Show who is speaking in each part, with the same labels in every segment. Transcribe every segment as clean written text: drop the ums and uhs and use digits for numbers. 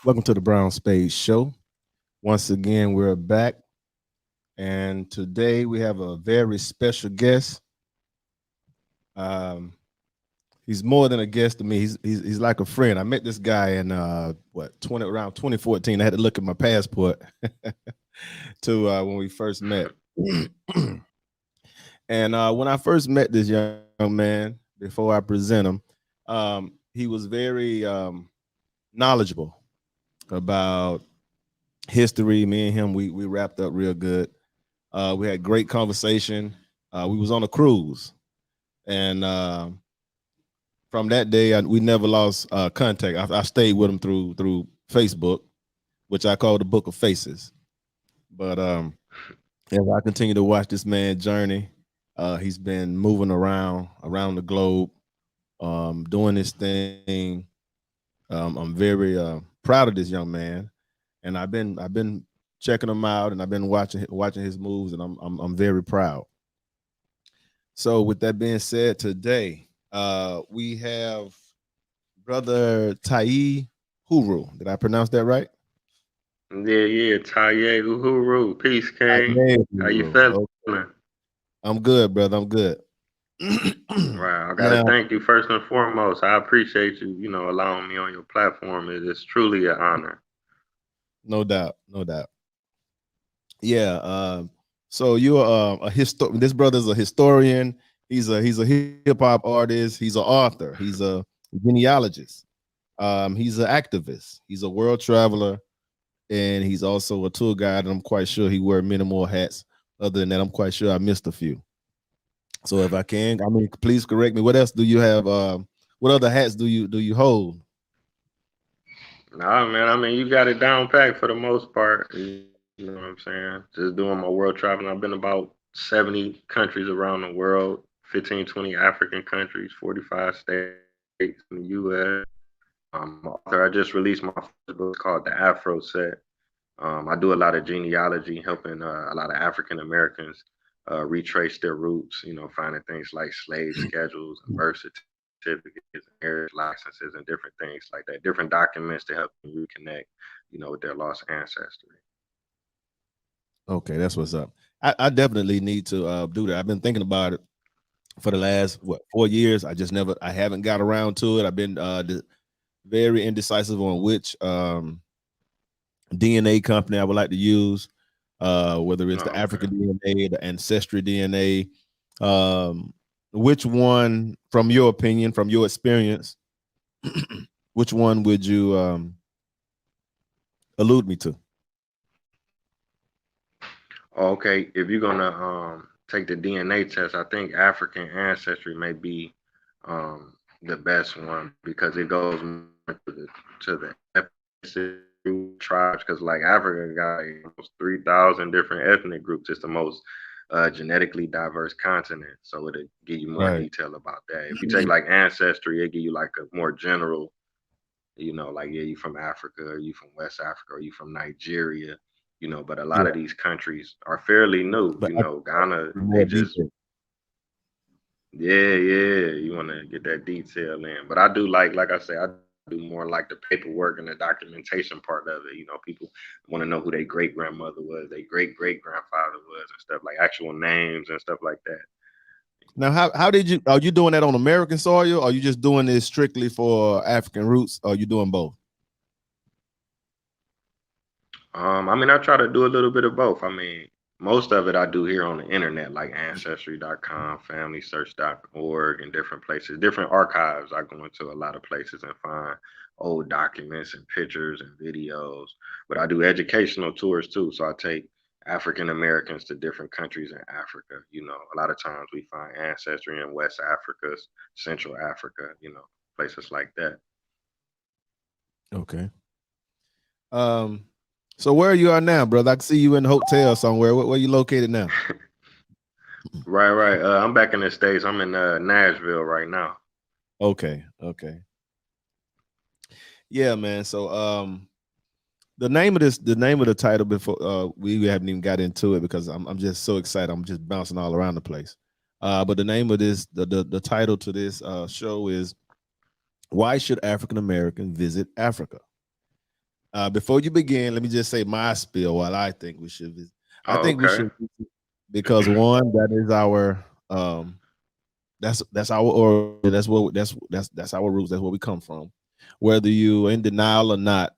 Speaker 1: Welcome to the Brown Spade Show. Once again, we're back, and today we have a very special guest. Um, he's more than a guest to me. He's like a friend. I met this guy in what 20 around 2014. I had to look at my passport to when we first met. And when I first met this young man, before I present him, he was very knowledgeable about history. Me and him, we wrapped up real good. We had great conversation. We was on a cruise, and from that day, we never lost contact. I stayed with him through Facebook, which I call the Book of Faces. But as I continue to watch this man journey, he's been moving around the globe, doing this thing. I'm very proud of this young man, and I've been checking him out, and I've been watching his moves, and I'm very proud. So, with that being said, today we have brother Taye Uhuru. Did I pronounce that right?
Speaker 2: Yeah, Taye Uhuru. Peace, King.
Speaker 1: Taye
Speaker 2: How you
Speaker 1: Uhuru.
Speaker 2: feeling?
Speaker 1: Okay. I'm good, brother. I'm good.
Speaker 2: Wow, I gotta
Speaker 1: Now,
Speaker 2: thank you first and foremost. I appreciate you, allowing me on your platform. It is truly an honor.
Speaker 1: no doubt, no doubt. Yeah. So you're This brother's a historian. He's a hip hop artist. He's an author. He's a genealogist. He's an activist. He's a world traveler, and he's also a tour guide. And I'm quite sure he wear many more hats. Other than that, I'm quite sure I missed a few. So if I can, I mean, please correct me. What else do you have? What other hats do you hold?
Speaker 2: Nah, man, I mean, you got it down packed for the most part. You know what I'm saying? Just doing my world traveling. I've been about 70 countries around the world, 15, 20 African countries, 45 states in the U.S. I'm an author. I just released my first book. It's called The Afro Set. I do a lot of genealogy, helping a lot of African Americans retrace their roots. Finding things like slave schedules and birth certificates and marriage licenses and different things like that. Different documents to help them reconnect, with their lost ancestry.
Speaker 1: Okay, that's what's up. I definitely need to do that. I've been thinking about it for the last 4 years. I haven't got around to it. I've been very indecisive on which DNA company I would like to use, whether it's the
Speaker 2: Oh, okay.
Speaker 1: African DNA, the Ancestry DNA. Um, which one, from your opinion, from your experience, which one would you allude me to?
Speaker 2: Okay, if you're gonna take the DNA test, I think African ancestry may be the best one because it goes more to the ethnicity tribes. Because like Africa got like almost 3,000 different ethnic groups. It's the most genetically diverse continent, so it'll give you more
Speaker 1: Right.
Speaker 2: detail about that. If you take like ancestry, it give you like a more general, like yeah, you from Africa, or you from West Africa, or you from Nigeria, but a lot
Speaker 1: Yeah.
Speaker 2: of these countries are fairly new.
Speaker 1: But
Speaker 2: Ghana,
Speaker 1: more
Speaker 2: they just
Speaker 1: detail.
Speaker 2: yeah, you want to get that detail in. But I do like I say, I do more like the paperwork and the documentation part of it. People want to know who their great grandmother was, their great great grandfather was, and stuff like actual names and stuff like that.
Speaker 1: Now, how did you? Are you doing that on American soil? Or are you just doing this strictly for African roots? Or are you doing both?
Speaker 2: I mean, I try to do a little bit of both. I mean, most of it I do here on the internet, like ancestry.com, familysearch.org, and different places, different archives. I go into a lot of places and find old documents and pictures and videos. But I do educational tours too. So I take African Americans to different countries in Africa. A lot of times we find ancestry in West Africa, Central Africa, places like that.
Speaker 1: Okay. Um. So where you are now, brother? I can see you in a hotel somewhere. Where you located now?
Speaker 2: Right, right. I'm back in the States. I'm in Nashville right now.
Speaker 1: Okay. Okay. Yeah, man. So the name of the title before we haven't even got into it because I'm just so excited. I'm just bouncing all around the place. But the name of this the title to this show is "Why Should African Americans Visit Africa?" Before you begin, let me just say my spiel. While I think we should visit, I
Speaker 2: Oh,
Speaker 1: think we
Speaker 2: okay.
Speaker 1: should visit because one, that is our that's our origin. That's our roots. That's where we come from. Whether you in denial or not,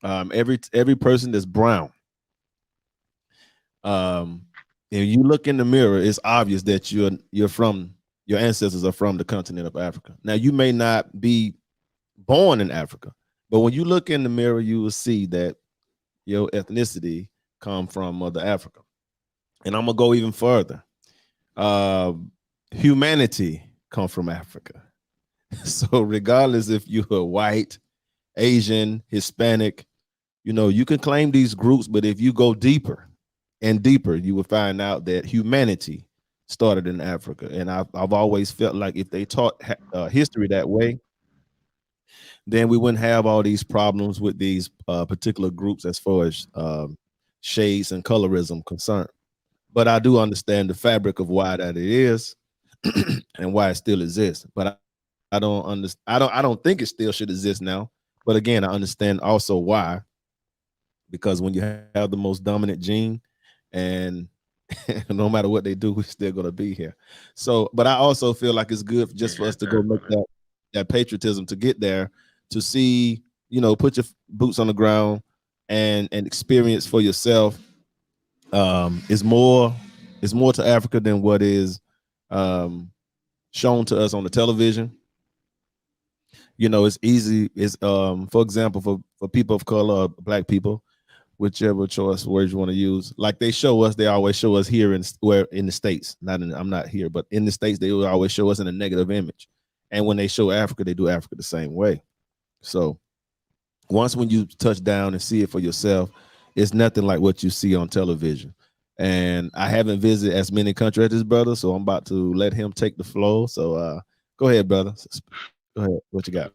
Speaker 1: every person that's brown, um, if you look in the mirror, it's obvious that you're from your ancestors are from the continent of Africa. Now you may not be born in Africa, but when you look in the mirror, you will see that your ethnicity come from Mother Africa. And I'm gonna go even further. Uh, Humanity come from Africa. So regardless if you're white, Asian, Hispanic, you can claim these groups, but if you go deeper and deeper, you will find out that humanity started in Africa. And I've always felt like if they taught history that way, then we wouldn't have all these problems with these particular groups as far as shades and colorism concerned. But I do understand the fabric of why that it is and why it still exists. But I don't understand. I don't think it still should exist now. But again, I understand also why, because when you have the most dominant gene, and no matter what they do, we're still gonna be here. So, but I also feel like it's good just for
Speaker 2: Yeah,
Speaker 1: us to go make
Speaker 2: definitely.
Speaker 1: that patriotism to get there, to see, put your boots on the ground and experience for yourself. Is more to Africa than what is um shown to us on the television. It's easy. It's for example, for people of color, black people, whichever choice words you want to use. Like they always show us here where in the states. I'm not here, but in the states they will always show us in a negative image. And when they show Africa, they do Africa the same way. So once when you touch down and see it for yourself, it's nothing like what you see on television. And I haven't visited as many countries as this brother, so I'm about to let him take the flow. So go ahead, brother. Go ahead. What you got?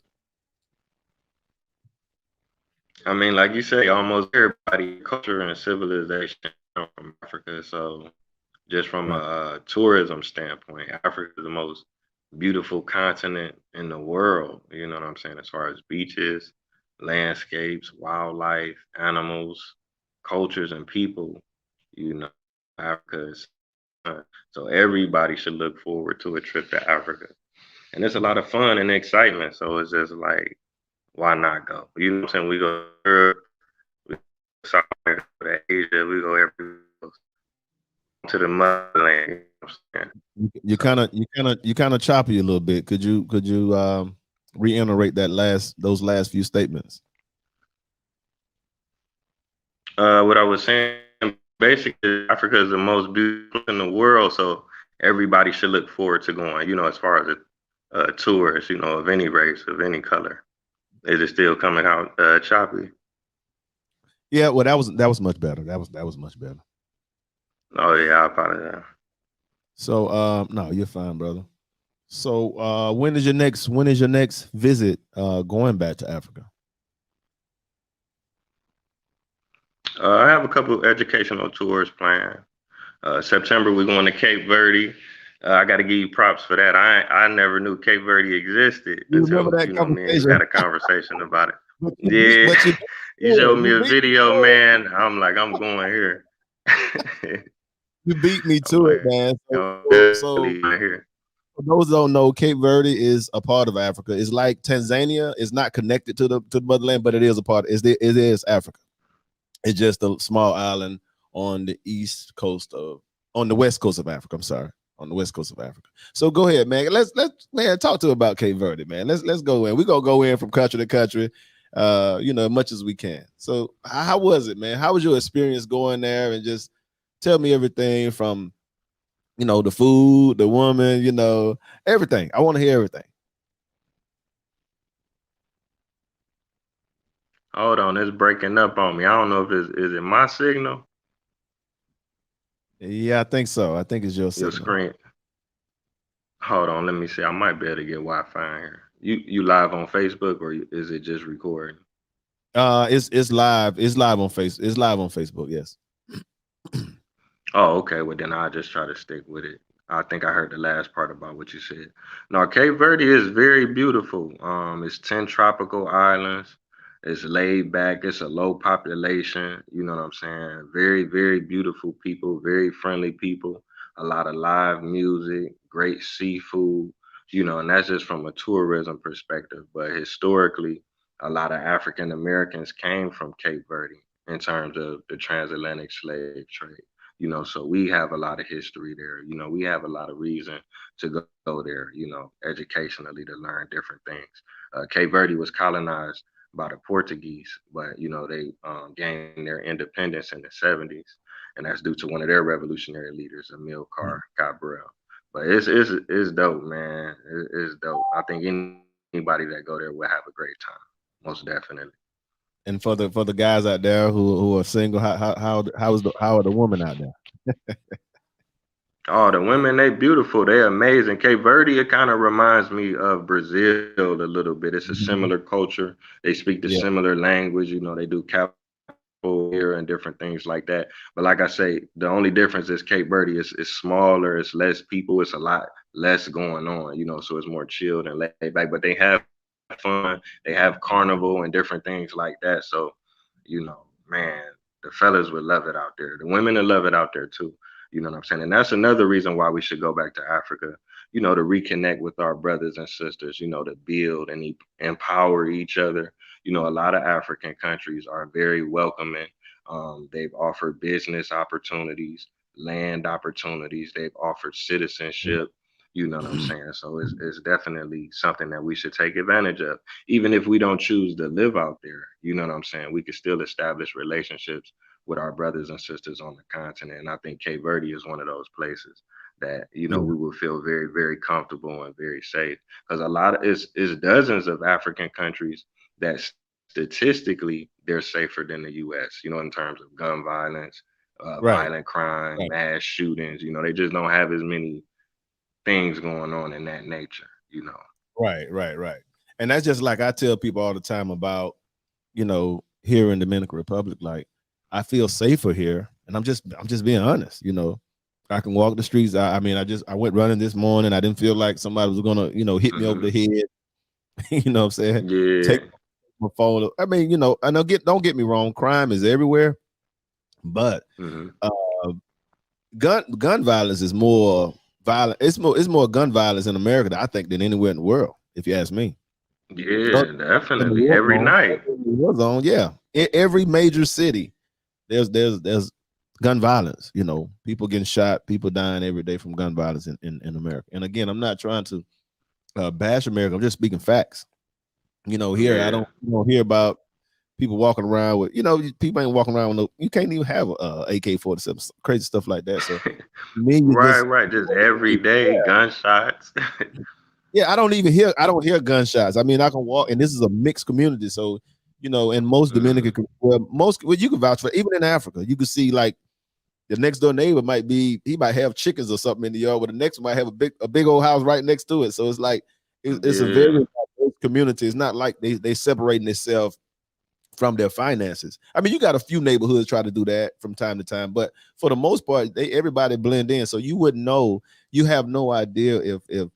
Speaker 2: I mean, like you say, almost everybody culture and civilization come from Africa. So just from a
Speaker 1: Right.
Speaker 2: tourism standpoint, Africa is the most beautiful continent in the world. You know what I'm saying? As far as beaches, landscapes, wildlife, animals, cultures, and people, you know, Africa is so everybody should look forward to a trip to Africa. And it's a lot of fun and excitement. So it's just like, why not go? You know what I'm saying? We go to Europe, we go to South America, we go to Asia, we go everywhere to the motherland. You know what I'm saying?
Speaker 1: You
Speaker 2: So,
Speaker 1: kind of choppy a little bit. Could you reiterate those last few statements?
Speaker 2: what I was saying, basically, Africa is the most beautiful in the world. So everybody should look forward to going. You know, as far as a tourist, you know, of any race, of any color. Is it still coming out choppy?
Speaker 1: Yeah, well, that was much better. That was much better.
Speaker 2: Oh yeah, I apologize.
Speaker 1: So no, you're fine, brother. So when is your next visit going back to Africa?
Speaker 2: I have a couple of educational tours planned. September we're going to Cape Verde. I got to give you props for that. I never knew Cape Verde existed
Speaker 1: You remember
Speaker 2: until
Speaker 1: that
Speaker 2: me and you
Speaker 1: conversation?
Speaker 2: had a conversation about it.
Speaker 1: But
Speaker 2: Yeah,
Speaker 1: you beat me
Speaker 2: you
Speaker 1: to
Speaker 2: showed
Speaker 1: it.
Speaker 2: me
Speaker 1: You
Speaker 2: a
Speaker 1: beat me
Speaker 2: video,
Speaker 1: to it.
Speaker 2: man. I'm like, I'm going here.
Speaker 1: You beat me
Speaker 2: I'm
Speaker 1: to it,
Speaker 2: like,
Speaker 1: man. So
Speaker 2: I'm
Speaker 1: so
Speaker 2: definitely
Speaker 1: so
Speaker 2: going here.
Speaker 1: for those who don't know, Cape Verde is a part of Africa. It's like Tanzania. It's not connected to the motherland, but it is a part. It is Africa. It's just a small island on the on the west coast of Africa. I'm sorry, on the west coast of Africa. So go ahead, man. Let's man talk to about Cape Verde, man. Let's go in. We're gonna go in from country to country, as much as we can. So how was it, man? How was your experience going there? And just tell me everything from the food, the woman, everything. I want to hear everything.
Speaker 2: Hold on, it's breaking up on me. I don't know if it's is it my signal,
Speaker 1: Yeah, I think so. I think it's your
Speaker 2: your
Speaker 1: signal.
Speaker 2: screen. Hold on, let me see. I might be able to get Wi-Fi in here. You live on Facebook or is it just recording?
Speaker 1: It's live. It's live on face. It's live on Facebook. Yes.
Speaker 2: Oh, okay. Well, then I'll just try to stick with it. I think I heard the last part about what you said. No, Cape Verde is very beautiful. It's 10 tropical islands. It's laid back. It's a low population. You know what I'm saying? Very, very beautiful people. Very friendly people. A lot of live music. Great seafood. You know, and that's just from a tourism perspective. But historically, a lot of African Americans came from Cape Verde in terms of the transatlantic slave trade. You know, so we have a lot of history there. You know, we have a lot of reason to go there, you know, educationally to learn different things. Cape Verde was colonized by the Portuguese, but you know they gained their independence in the 70s, and that's due to one of their revolutionary leaders, Amilcar
Speaker 1: Mhm.
Speaker 2: Cabral. But it's dope, man. It's dope. I think anybody that go there will have a great time, most definitely.
Speaker 1: And for the guys out there who are single, how are the women out there?
Speaker 2: Oh, the women, they beautiful. They amazing. Cape Verde, it kind of reminds me of Brazil a little bit. It's a similar
Speaker 1: Mhm.
Speaker 2: culture. They speak the
Speaker 1: Yeah.
Speaker 2: similar language. You know, they do capoeira and different things like that. But like I say, the only difference is Cape Verde is smaller. It's less people. It's a lot less going on. You know, so it's more chilled and laid back. But they have fun. They have carnival and different things like that. So, you know, man, the fellas would love it out there. The women will love it out there too. You know what I'm saying? And that's another reason why we should go back to Africa, you know, to reconnect with our brothers and sisters, you know, to build and empower each other. You know, a lot of African countries are very welcoming. They've offered business opportunities, land opportunities, they've offered citizenship. You know what I'm saying? So it's definitely something that we should take advantage of. Even if we don't choose to live out there, you know what I'm saying? We could still establish relationships with our brothers and sisters on the continent. And I think Cape Verde is one of those places that, you know,
Speaker 1: Yeah.
Speaker 2: we will feel very, very comfortable and very safe. Because a lot of it's dozens of African countries that statistically they're safer than the US, you know, in terms of gun violence,
Speaker 1: Right.
Speaker 2: violent crime,
Speaker 1: Right.
Speaker 2: mass shootings. You know, they just don't have as many things going on in that nature, you know.
Speaker 1: Right. Right. Right. And that's just like I tell people all the time about, here in Dominican Republic, like I feel safer here. And I'm just being honest, I can walk the streets. I mean, I went running this morning. I didn't feel like somebody was gonna, hit me over the
Speaker 2: Hmm.
Speaker 1: head. You know what I'm saying? Take
Speaker 2: Yeah.
Speaker 1: my phone. I mean, I know don't get me wrong, crime is everywhere, but
Speaker 2: Hmm.
Speaker 1: uh gun violence is more violent. It's more gun violence in America, I think, than anywhere in the world, if you ask me. Uh,
Speaker 2: Yeah,
Speaker 1: In the
Speaker 2: definitely.
Speaker 1: war
Speaker 2: Every
Speaker 1: zone,
Speaker 2: night.
Speaker 1: in the war zone, yeah. Every major city, there's gun violence. People getting shot, people dying every day from gun violence in America. And again, I'm not trying to bash America. I'm just speaking facts. Here I
Speaker 2: Yeah.
Speaker 1: don't hear about people walking around with, people ain't walking around with no. You can't even have a AK-47, crazy stuff like that. So me, you
Speaker 2: Right,
Speaker 1: just
Speaker 2: right. Just every day gunshots.
Speaker 1: yeah, I don't hear gunshots. I mean, I can walk, and this is a mixed community. So, in most Dominican,
Speaker 2: Hmm.
Speaker 1: well, you can vouch for, even in Africa, you can see like the next door neighbor he might have chickens or something in the yard, but the next one might have a big old house right next to it. So it's like it's a very
Speaker 2: Yeah.
Speaker 1: diverse community. It's not like they separating themselves from their finances. I mean, you got a few neighborhoods try to do that from time to time, but for the most part, everybody blend in. So you wouldn't know, you have no idea if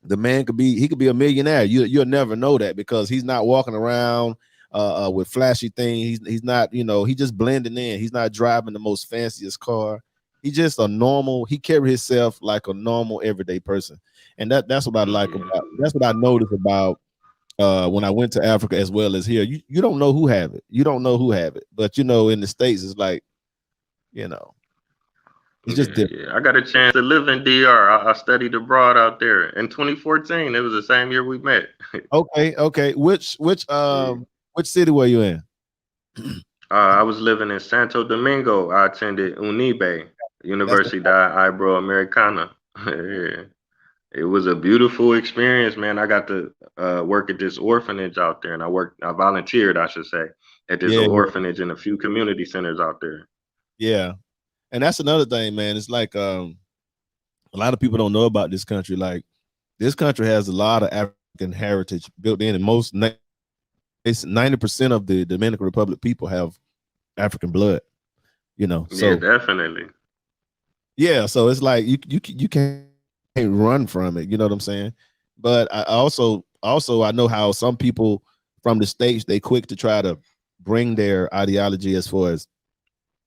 Speaker 1: the man he could be a millionaire. You'll never know that because he's not walking around with flashy things. He's not, he just blending in. He's not driving the most fanciest car. He just a normal. He carry himself like a normal everyday person, and that's what I like
Speaker 2: Yeah.
Speaker 1: about. That's what I noticed about when I went to Africa as well as here. You don't know who have it. You don't know who have it, but in the States it's like, you know it's just
Speaker 2: Yeah,
Speaker 1: different.
Speaker 2: yeah. I got a chance to live in DR. I studied abroad out there in 2014. It was the same year we met.
Speaker 1: Okay, okay.
Speaker 2: Yeah.
Speaker 1: Which city were you in?
Speaker 2: I was living in Santo Domingo. I attended Unibe,
Speaker 1: That's the
Speaker 2: Universidad Iberoamericana. Yeah. It was a beautiful experience, man. I got to work at this orphanage out there, and I volunteered, I should say, at this
Speaker 1: yeah,
Speaker 2: orphanage and a few community centers out there.
Speaker 1: yeah. And that's another thing, man. It's like a lot of people don't know about this country. Like this country has a lot of African heritage built in, and it's 90% of the Dominican Republic people have African blood.
Speaker 2: Yeah,
Speaker 1: So
Speaker 2: definitely.
Speaker 1: yeah, so it's like you can't run from it. You know what I'm saying? But I also I know how some people from the states, they quick to try to bring their ideology as far as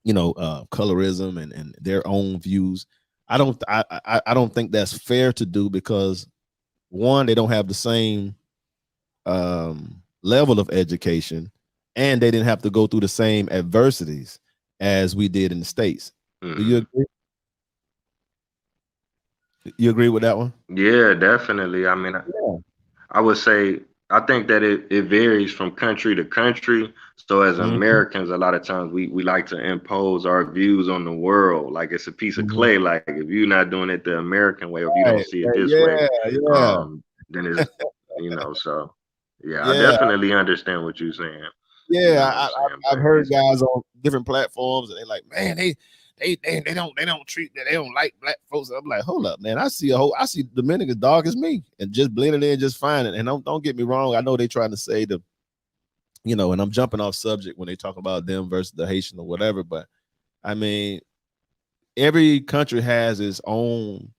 Speaker 1: colorism and their own views. I don't think that's fair to do because one, they don't have the same level of education, and they didn't have to go through the same adversities as we did in the states. Do you
Speaker 2: Mm-hmm.
Speaker 1: agree? You agree with that one?
Speaker 2: Yeah, definitely. I mean,
Speaker 1: Yeah.
Speaker 2: I would say I think that it varies from country to country. So as
Speaker 1: Mhm,
Speaker 2: Americans, a lot of times we like to impose our views on the world like it's a piece of
Speaker 1: mhm.
Speaker 2: clay. Like if you're not doing it the American way, or if you don't
Speaker 1: Right,
Speaker 2: see it
Speaker 1: right.
Speaker 2: this way,
Speaker 1: Yeah, yeah,
Speaker 2: then it's so yeah, I
Speaker 1: yeah.
Speaker 2: definitely understand what you're saying. You know
Speaker 1: Yeah,
Speaker 2: what I'm saying?
Speaker 1: I've
Speaker 2: But
Speaker 1: heard
Speaker 2: it's
Speaker 1: guys on different platforms, and they're like, "Man, they don't treat that they don't like black folks." I'm like, "Hold up, man! I see Dominicans dark as me, and just blending in just fine." And don't get me wrong, I know they trying to say the and I'm jumping off subject when they talk about them versus the Haitian or whatever, but I mean, every country has its own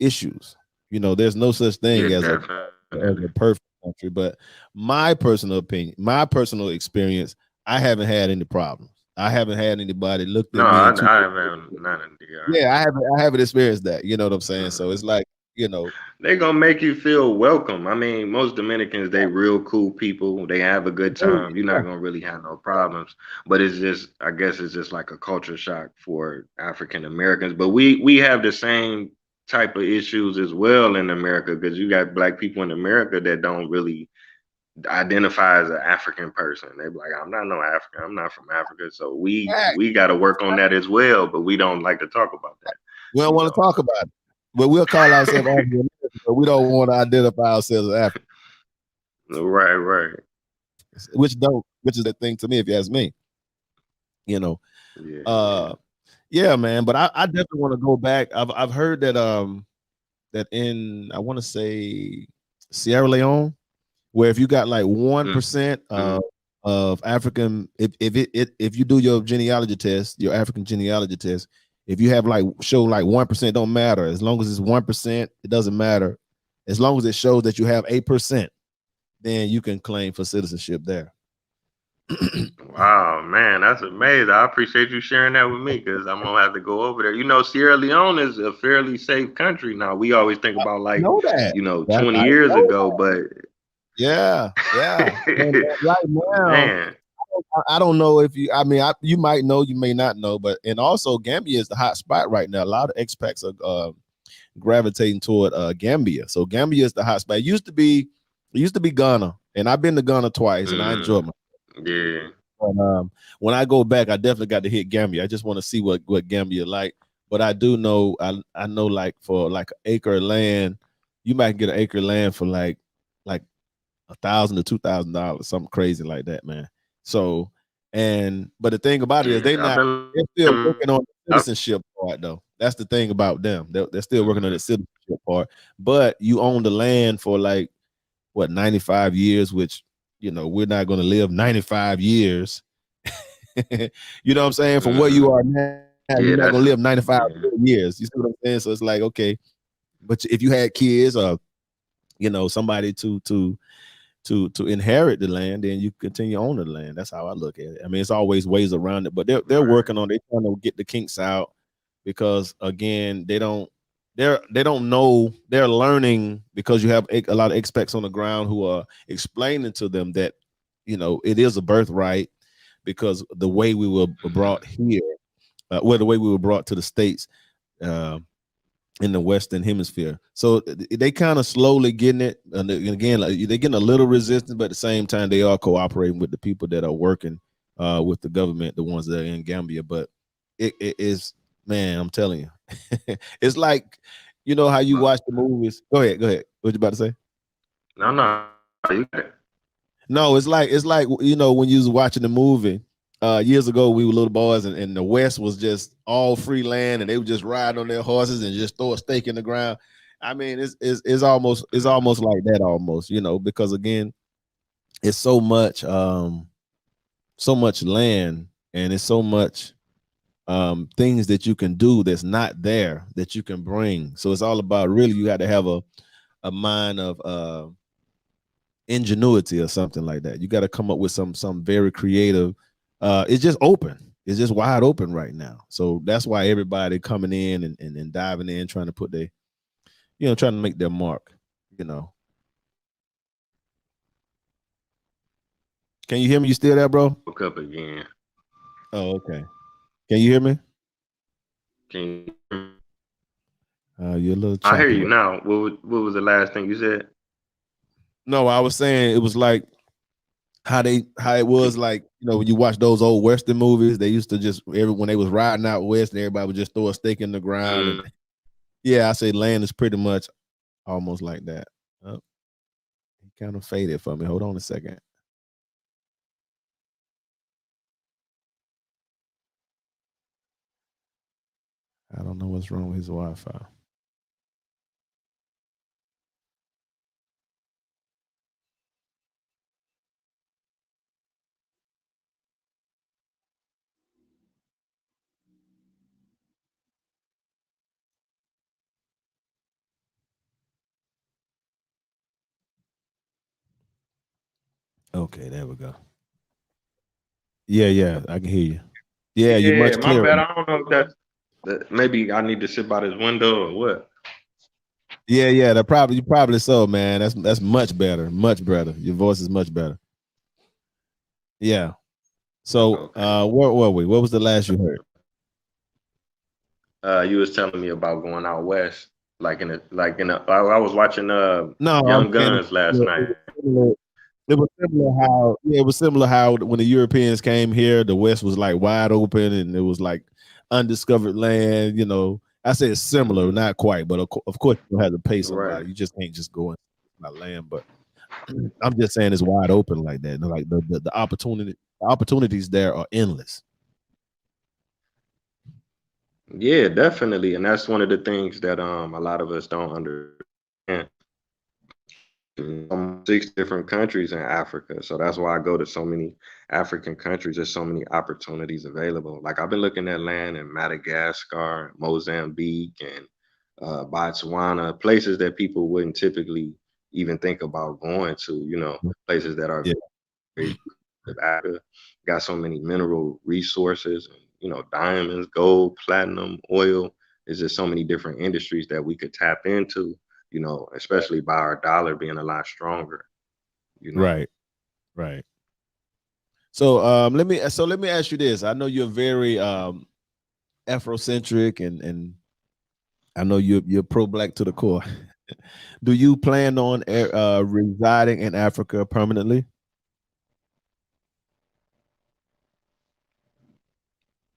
Speaker 1: issues. There's no such
Speaker 2: yeah,
Speaker 1: thing
Speaker 2: definitely.
Speaker 1: as a perfect country, but my personal opinion, my personal experience, I haven't had any problems. I haven't had anybody looked
Speaker 2: No,
Speaker 1: at me
Speaker 2: I,
Speaker 1: and too.
Speaker 2: I haven't none of the
Speaker 1: Yeah, I haven't experienced that. You know what I'm saying? So
Speaker 2: mm.
Speaker 1: it's like, you know,
Speaker 2: They gonna make you feel welcome. I mean, most Dominicans, they real cool people. They have a good time. You're not
Speaker 1: yeah,
Speaker 2: gonna really have no problems. But it's just, I guess, it's just like a culture shock for African Americans. But we have the same type of issues as well in America because you got black people in America that don't really identify as an African person. They be like, I'm not no African. I'm not from Africa. So
Speaker 1: fact.
Speaker 2: we got to work on that as well. But we don't like to talk about that.
Speaker 1: We don't
Speaker 2: You
Speaker 1: want to
Speaker 2: know.
Speaker 1: talk about it, but we'll call ourselves African American, but we don't want to identify ourselves as African,
Speaker 2: Right, right.
Speaker 1: which is the thing to me, if you ask me. You know,
Speaker 2: Yeah,
Speaker 1: uh,
Speaker 2: yeah.
Speaker 1: yeah, man. But I definitely want to go back. I've heard that in I want to say Sierra Leone, where if you got like
Speaker 2: Mm,
Speaker 1: 1%
Speaker 2: mm.
Speaker 1: of African, if you do your genealogy test, your African genealogy test, if you have like show like 1%, don't matter as long as it's 1%, it doesn't matter as long as it shows that you have 8%, then you can claim for citizenship there.
Speaker 2: Wow, man, that's amazing. I appreciate you sharing that with me because I'm gonna have to go over there. You know, Sierra Leone is a fairly safe country now. We always think about like,
Speaker 1: Know that.
Speaker 2: 20
Speaker 1: I
Speaker 2: years
Speaker 1: know
Speaker 2: ago,
Speaker 1: that.
Speaker 2: but
Speaker 1: Yeah, yeah. And right now,
Speaker 2: man,
Speaker 1: I don't know if you. I mean, you might know, you may not know, but and also Gambia is the hot spot right now. A lot of expats are gravitating toward Gambia. So Gambia is the hot spot. It used to be Ghana, and I've been to Ghana twice, and I
Speaker 2: mm,
Speaker 1: enjoyed my.
Speaker 2: yeah,
Speaker 1: But when I go back, I definitely got to hit Gambia. I just want to see what Gambia like. But I do know, I know like for like an acre of land, you might get an acre of land for like $1,000 to $2,000, something crazy like that, man. So, but the thing about it is
Speaker 2: yeah. I've been
Speaker 1: they're
Speaker 2: looking.
Speaker 1: still working on the citizenship part though. That's the thing about them. They're still working on
Speaker 2: Mhm.
Speaker 1: the citizenship part, but you own the land for like what 95 years, which we're not going to live 95 years. You know what I'm saying? From where you
Speaker 2: Mhm.
Speaker 1: are now, you're not going
Speaker 2: Yeah,
Speaker 1: to live
Speaker 2: that's
Speaker 1: 95
Speaker 2: yeah.
Speaker 1: years. You see what I'm saying? So it's like, okay, but if you had kids or somebody to inherit the land, then you continue owning the land. That's how I look at it. I mean, it's always ways around it, but they're
Speaker 2: Right.
Speaker 1: working on. They're trying to get the kinks out because again, they don't know. They're learning because you have a lot of expats on the ground who are explaining to them that it is a birthright because the way we were brought here, well, the way we were brought to the states. Uh, in the Western Hemisphere. So they kind of slowly getting it. And again, like, they're getting a little resistance, but at the same time, they are cooperating with the people that are working with the government, the ones that are in Gambia. But it is, man, I'm telling you, it's like, how you
Speaker 2: Well,
Speaker 1: watch the movies. Go ahead, go ahead. What you about to say?
Speaker 2: no, no, you got it.
Speaker 1: No, it's like when you was watching the movie years ago, we were little boys, and the West was just all free land, and they would just ride on their horses and just throw a stake in the ground. I mean, it's almost
Speaker 2: Mhm.
Speaker 1: like that almost, because again, it's so much land, and it's so much things that you can do that's not there that you can bring. So it's all about really you got to have a mind of ingenuity or something like that. You got to come up with some very creative. It's just open. It's just wide open right now. So that's why everybody coming in and diving in, trying to put their, trying to make their mark. You know. Can you hear me? You still there, bro?
Speaker 2: Woke up again.
Speaker 1: Oh, okay. Can you hear me?
Speaker 2: Can you hear me?
Speaker 1: You're a little
Speaker 2: I hear
Speaker 1: choppy.
Speaker 2: you now. What was the last thing you said?
Speaker 1: No, I was saying it was like how it was like, when you watch those old Western movies, they used to just when they was riding out west, everybody would just throw a stake in the ground.
Speaker 2: Mm,
Speaker 1: And yeah, I say land is pretty much almost like that. Oh, he kind of faded for me. Hold on a second. I don't know what's wrong with his Wi-Fi. Okay, there we go. Yeah, yeah, I can hear you. Yeah, you
Speaker 2: yeah,
Speaker 1: much
Speaker 2: my
Speaker 1: clearer.
Speaker 2: bad. I don't know if that maybe I need to sit by this window or what.
Speaker 1: Yeah, yeah, that probably you probably so, man. That's much better, much better. Your voice is much better. Yeah. So,
Speaker 2: Okay.
Speaker 1: where were we? What was the last you heard?
Speaker 2: You was telling me about going out west, I was watching
Speaker 1: No, I'm
Speaker 2: Young
Speaker 1: saying
Speaker 2: Guns last night.
Speaker 1: similar. It was similar how it was similar how when the Europeans came here, the West was like wide open and it was like undiscovered land. I say it's similar,
Speaker 2: Hmm.
Speaker 1: not quite, but of course you have to pay
Speaker 2: Right.
Speaker 1: somebody. You just can't just go in my land. But I'm just saying it's wide open like that. Like the opportunities there are endless.
Speaker 2: Yeah, definitely. And that's one of the things that a lot of us don't understand. Almost 6 different countries in Africa. So that's why I go to so many African countries. There's so many opportunities available. Like I've been looking at land in Madagascar, Mozambique, and Botswana, places that people wouldn't typically even think about going to, places that are
Speaker 1: Yeah,
Speaker 2: very of Africa. Got so many mineral resources and diamonds, gold, platinum, oil. There's just so many different industries that we could tap into, especially by our dollar being a lot stronger, you know.
Speaker 1: right, right. So let me ask you this. I know you're very Afrocentric and I know you're pro black to the core. Do you plan on residing in Africa permanently?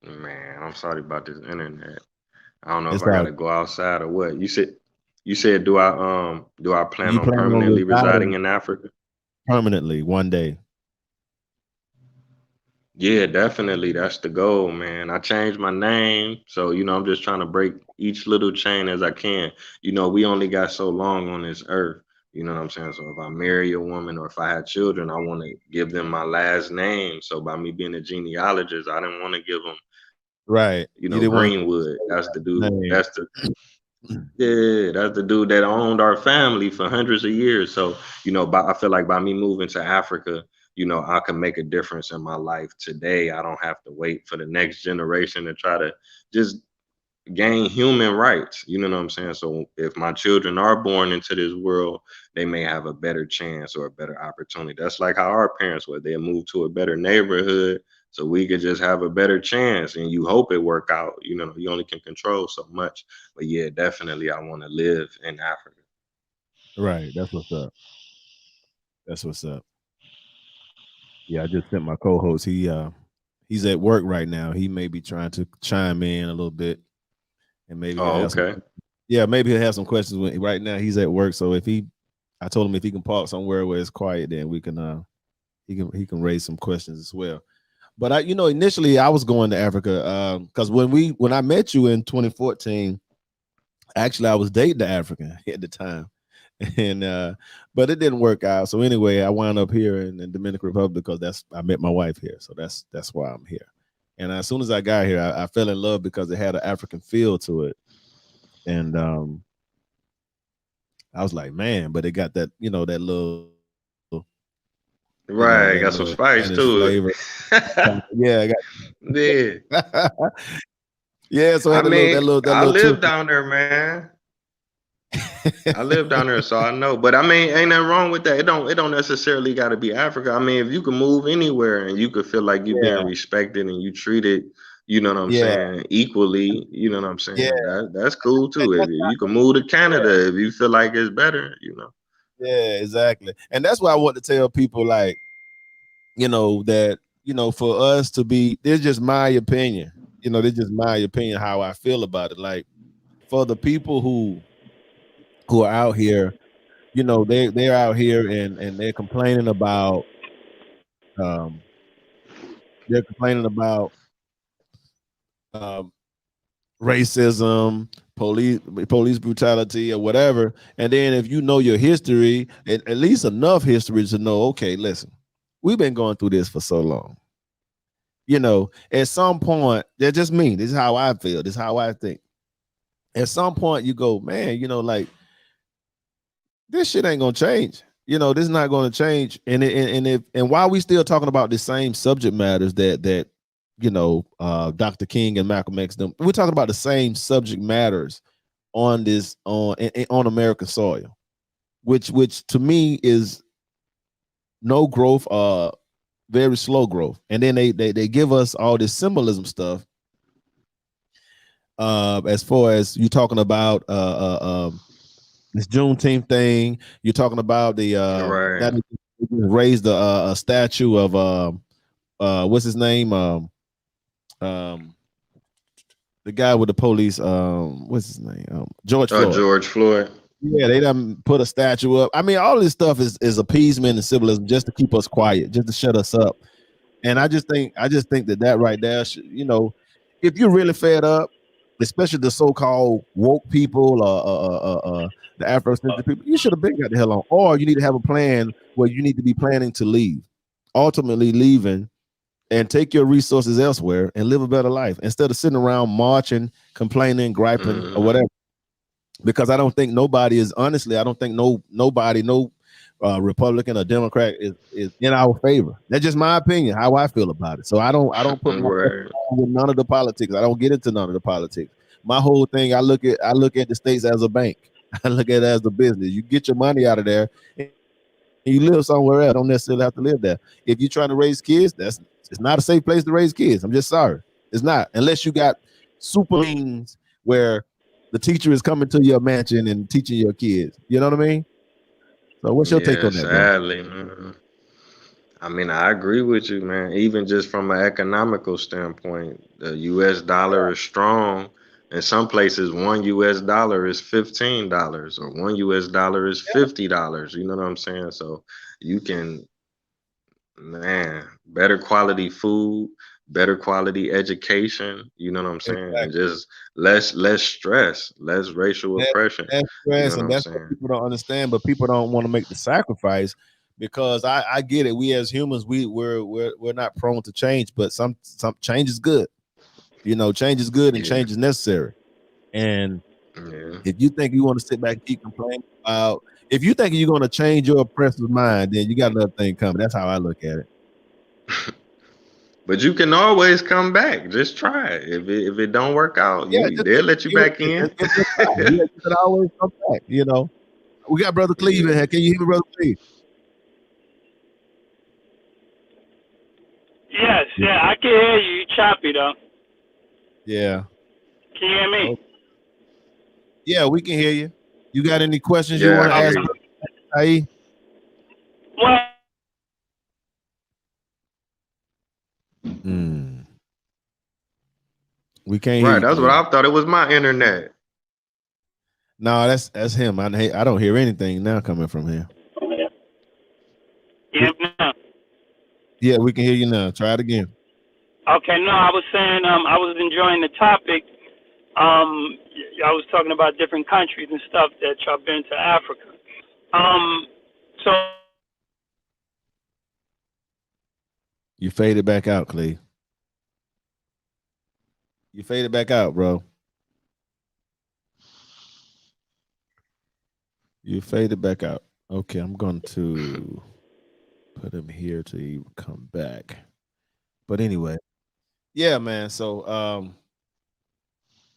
Speaker 2: Man, I'm sorry about this internet. I don't know if
Speaker 1: It's
Speaker 2: I
Speaker 1: all
Speaker 2: gotta go outside or what. You said do I plan
Speaker 1: you
Speaker 2: on
Speaker 1: plan on
Speaker 2: permanently residing
Speaker 1: residing
Speaker 2: in Africa?
Speaker 1: permanently one day.
Speaker 2: Yeah, definitely. That's the goal, man. I changed my name. So, I'm just trying to break each little chain as I can. We only got so long on this earth. You know what I'm saying? So if I marry a woman or if I had children, I want to give them my last name. So by me being a genealogist, I didn't want to give them,
Speaker 1: Right. You didn't want
Speaker 2: Greenwood. That's the dude.
Speaker 1: name.
Speaker 2: That's the dude that owned our family for hundreds of years. So, I feel like by me moving to Africa, I can make a difference in my life today. I don't have to wait for the next generation to try to just gain human rights. You know what I'm saying? So if my children are born into this world, they may have a better chance or a better opportunity. That's like how our parents were. They moved to a better neighborhood so we could just have a better chance. And you hope it work out. You only can control so much. But yeah, definitely I want to live in Africa.
Speaker 1: Right. That's what's up. That's what's up. Yeah, I just sent my co-host. He's at work right now. He may be trying to chime in a little bit and maybe he'll
Speaker 2: Oh,
Speaker 1: have some
Speaker 2: okay.
Speaker 1: yeah, maybe he'll have some questions right now he's at work. So I told him if he can park somewhere where it's quiet, then we can he can raise some questions as well. But initially I was going to Africa because when I met you in 2014, actually I was dating the African at the time, and but it didn't work out. So anyway, I wound up here in the Dominican Republic because I met my wife here. So that's why I'm here. And as soon as I got here, I fell in love because it had an African feel to it, and I was like, man, but it got that that little
Speaker 2: Right,
Speaker 1: that
Speaker 2: got some
Speaker 1: little
Speaker 2: spice
Speaker 1: Spanish
Speaker 2: to
Speaker 1: flavor.
Speaker 2: it.
Speaker 1: Yeah, I
Speaker 2: Yeah.
Speaker 1: got yeah. So I
Speaker 2: I
Speaker 1: had a little
Speaker 2: mean,
Speaker 1: that
Speaker 2: I
Speaker 1: little
Speaker 2: live
Speaker 1: twist.
Speaker 2: down there, man. I live down there, so I know. But I mean, ain't nothing wrong with that. It don't necessarily got to be Africa. I mean, if you can move anywhere and you could feel like you're being
Speaker 1: Yeah,
Speaker 2: respected and you treated, you know what I'm
Speaker 1: yeah,
Speaker 2: saying, equally, you know what I'm
Speaker 1: yeah.
Speaker 2: saying. That's cool
Speaker 1: And
Speaker 2: too. If
Speaker 1: that's
Speaker 2: you can move to
Speaker 1: yeah,
Speaker 2: Canada if you feel like it's better.
Speaker 1: yeah, exactly. And that's why I want to tell people, like, that for us to be, this just my opinion. This just my opinion how I feel about it. Like, for the people who are out here, they're out here and um they're complaining about um racism, police brutality, or whatever. And then if you know your history, at least enough history to know, okay, listen, we've been going through this for so long. At some point, that's just me. This is how I feel. This is how I think. At some point, you go, man, like, this shit ain't gonna change. This is not gonna change. And while we still talking about the same subject matters that Dr. King and Malcolm X, them, we're talking about the same subject matters on this on American soil, which to me is no growth, very slow growth. And then they give us all this symbolism stuff, as far as you talking about this Juneteenth thing. You're talking about the that
Speaker 2: Right.
Speaker 1: they raised a statue of what's his name, um the guy with the police, what's his name, George Floyd.
Speaker 2: George Floyd.
Speaker 1: Yeah, they done put a statue up. I mean, all this stuff is appeasement and symbolism just to keep us quiet, just to shut us up. And I just think that right there, if you're really fed up, especially the so-called woke people, the Afrocentric people, you should have been got the hell on. Or you need to have a plan where you need to be planning to leave, ultimately leaving, and take your resources elsewhere and live a better life instead of sitting around marching, complaining, griping, or
Speaker 2: Hmm.
Speaker 1: whatever. Because I don't think nobody is, honestly, I don't think nobody, no Republican or Democrat is in our favor. That's just my opinion, how I feel about it. So I don't put myself
Speaker 2: Right.
Speaker 1: with none of the politics. I don't get into none of the politics. My whole thing, I look at the states as a bank. I look at it as a business. You get your money out of there and you live somewhere else. Don't necessarily have to live there. If you're trying to raise kids, it's not a safe place to raise kids. I'm just sorry. It's not. Unless you got super means where the teacher is coming to your mansion and teaching your kids. You know what I mean? So what's your take
Speaker 2: Yeah,
Speaker 1: on that, bro?
Speaker 2: sadly, man. I mean, I agree with you, man. Even just from an economical standpoint, the U.S. dollar is strong. In some places, one U.S. dollar is $15, or one U.S. dollar is $50. You know what I'm saying? So you can, man, better quality food, better quality education. You know what I'm saying? And
Speaker 1: Exactly.
Speaker 2: just less stress, less racial
Speaker 1: That,
Speaker 2: oppression.
Speaker 1: that's
Speaker 2: You
Speaker 1: stress,
Speaker 2: know what
Speaker 1: and
Speaker 2: I'm
Speaker 1: that's what
Speaker 2: saying?
Speaker 1: people don't understand. But people don't want to make the sacrifice because I get it. We as humans, we're not prone to change, but some change is good. Change is good and
Speaker 2: Yeah,
Speaker 1: change is necessary. And
Speaker 2: yeah.
Speaker 1: if you think you want to sit back and keep complaining about, if you think you're going to change your oppressor's mind, then you got another thing coming. That's how I look at it.
Speaker 2: But you can always come back. Just try it. If it don't work out,
Speaker 1: Yeah,
Speaker 2: you
Speaker 1: just
Speaker 2: they'll let you
Speaker 1: give it,
Speaker 2: back in.
Speaker 1: just give it a try. Yeah, you can always come back. We got Brother Cleve in
Speaker 2: Yeah.
Speaker 1: here. Can you hear me, Brother Cleve?
Speaker 3: Yes,
Speaker 1: Yeah.
Speaker 3: yeah, I can hear you. You choppy though.
Speaker 1: Yeah.
Speaker 3: Can you hear me?
Speaker 1: Oh, yeah, we can hear you. You got any questions you
Speaker 2: Yeah,
Speaker 1: want
Speaker 2: I
Speaker 1: to
Speaker 2: can
Speaker 1: ask,
Speaker 2: hear
Speaker 3: Okay.
Speaker 2: you.
Speaker 1: Taye?
Speaker 3: Well,
Speaker 1: Mm, we can't hear
Speaker 2: Right,
Speaker 1: you,
Speaker 2: that's what
Speaker 1: Cleve.
Speaker 2: I thought. It was my internet.
Speaker 1: No, that's him. I don't hear anything now coming from him.
Speaker 3: yeah,
Speaker 1: We,
Speaker 3: no.
Speaker 1: yeah, we can hear you now. Try it again.
Speaker 3: Okay, no, I was saying I was enjoying the topic. Um, I was talking about different countries and stuff that y'all been to Africa. Um, so
Speaker 1: You faded back out, Cleve. You faded back out, bro. You faded back out. Okay, I'm going to. Put him here till he come back. But anyway, yeah, man. So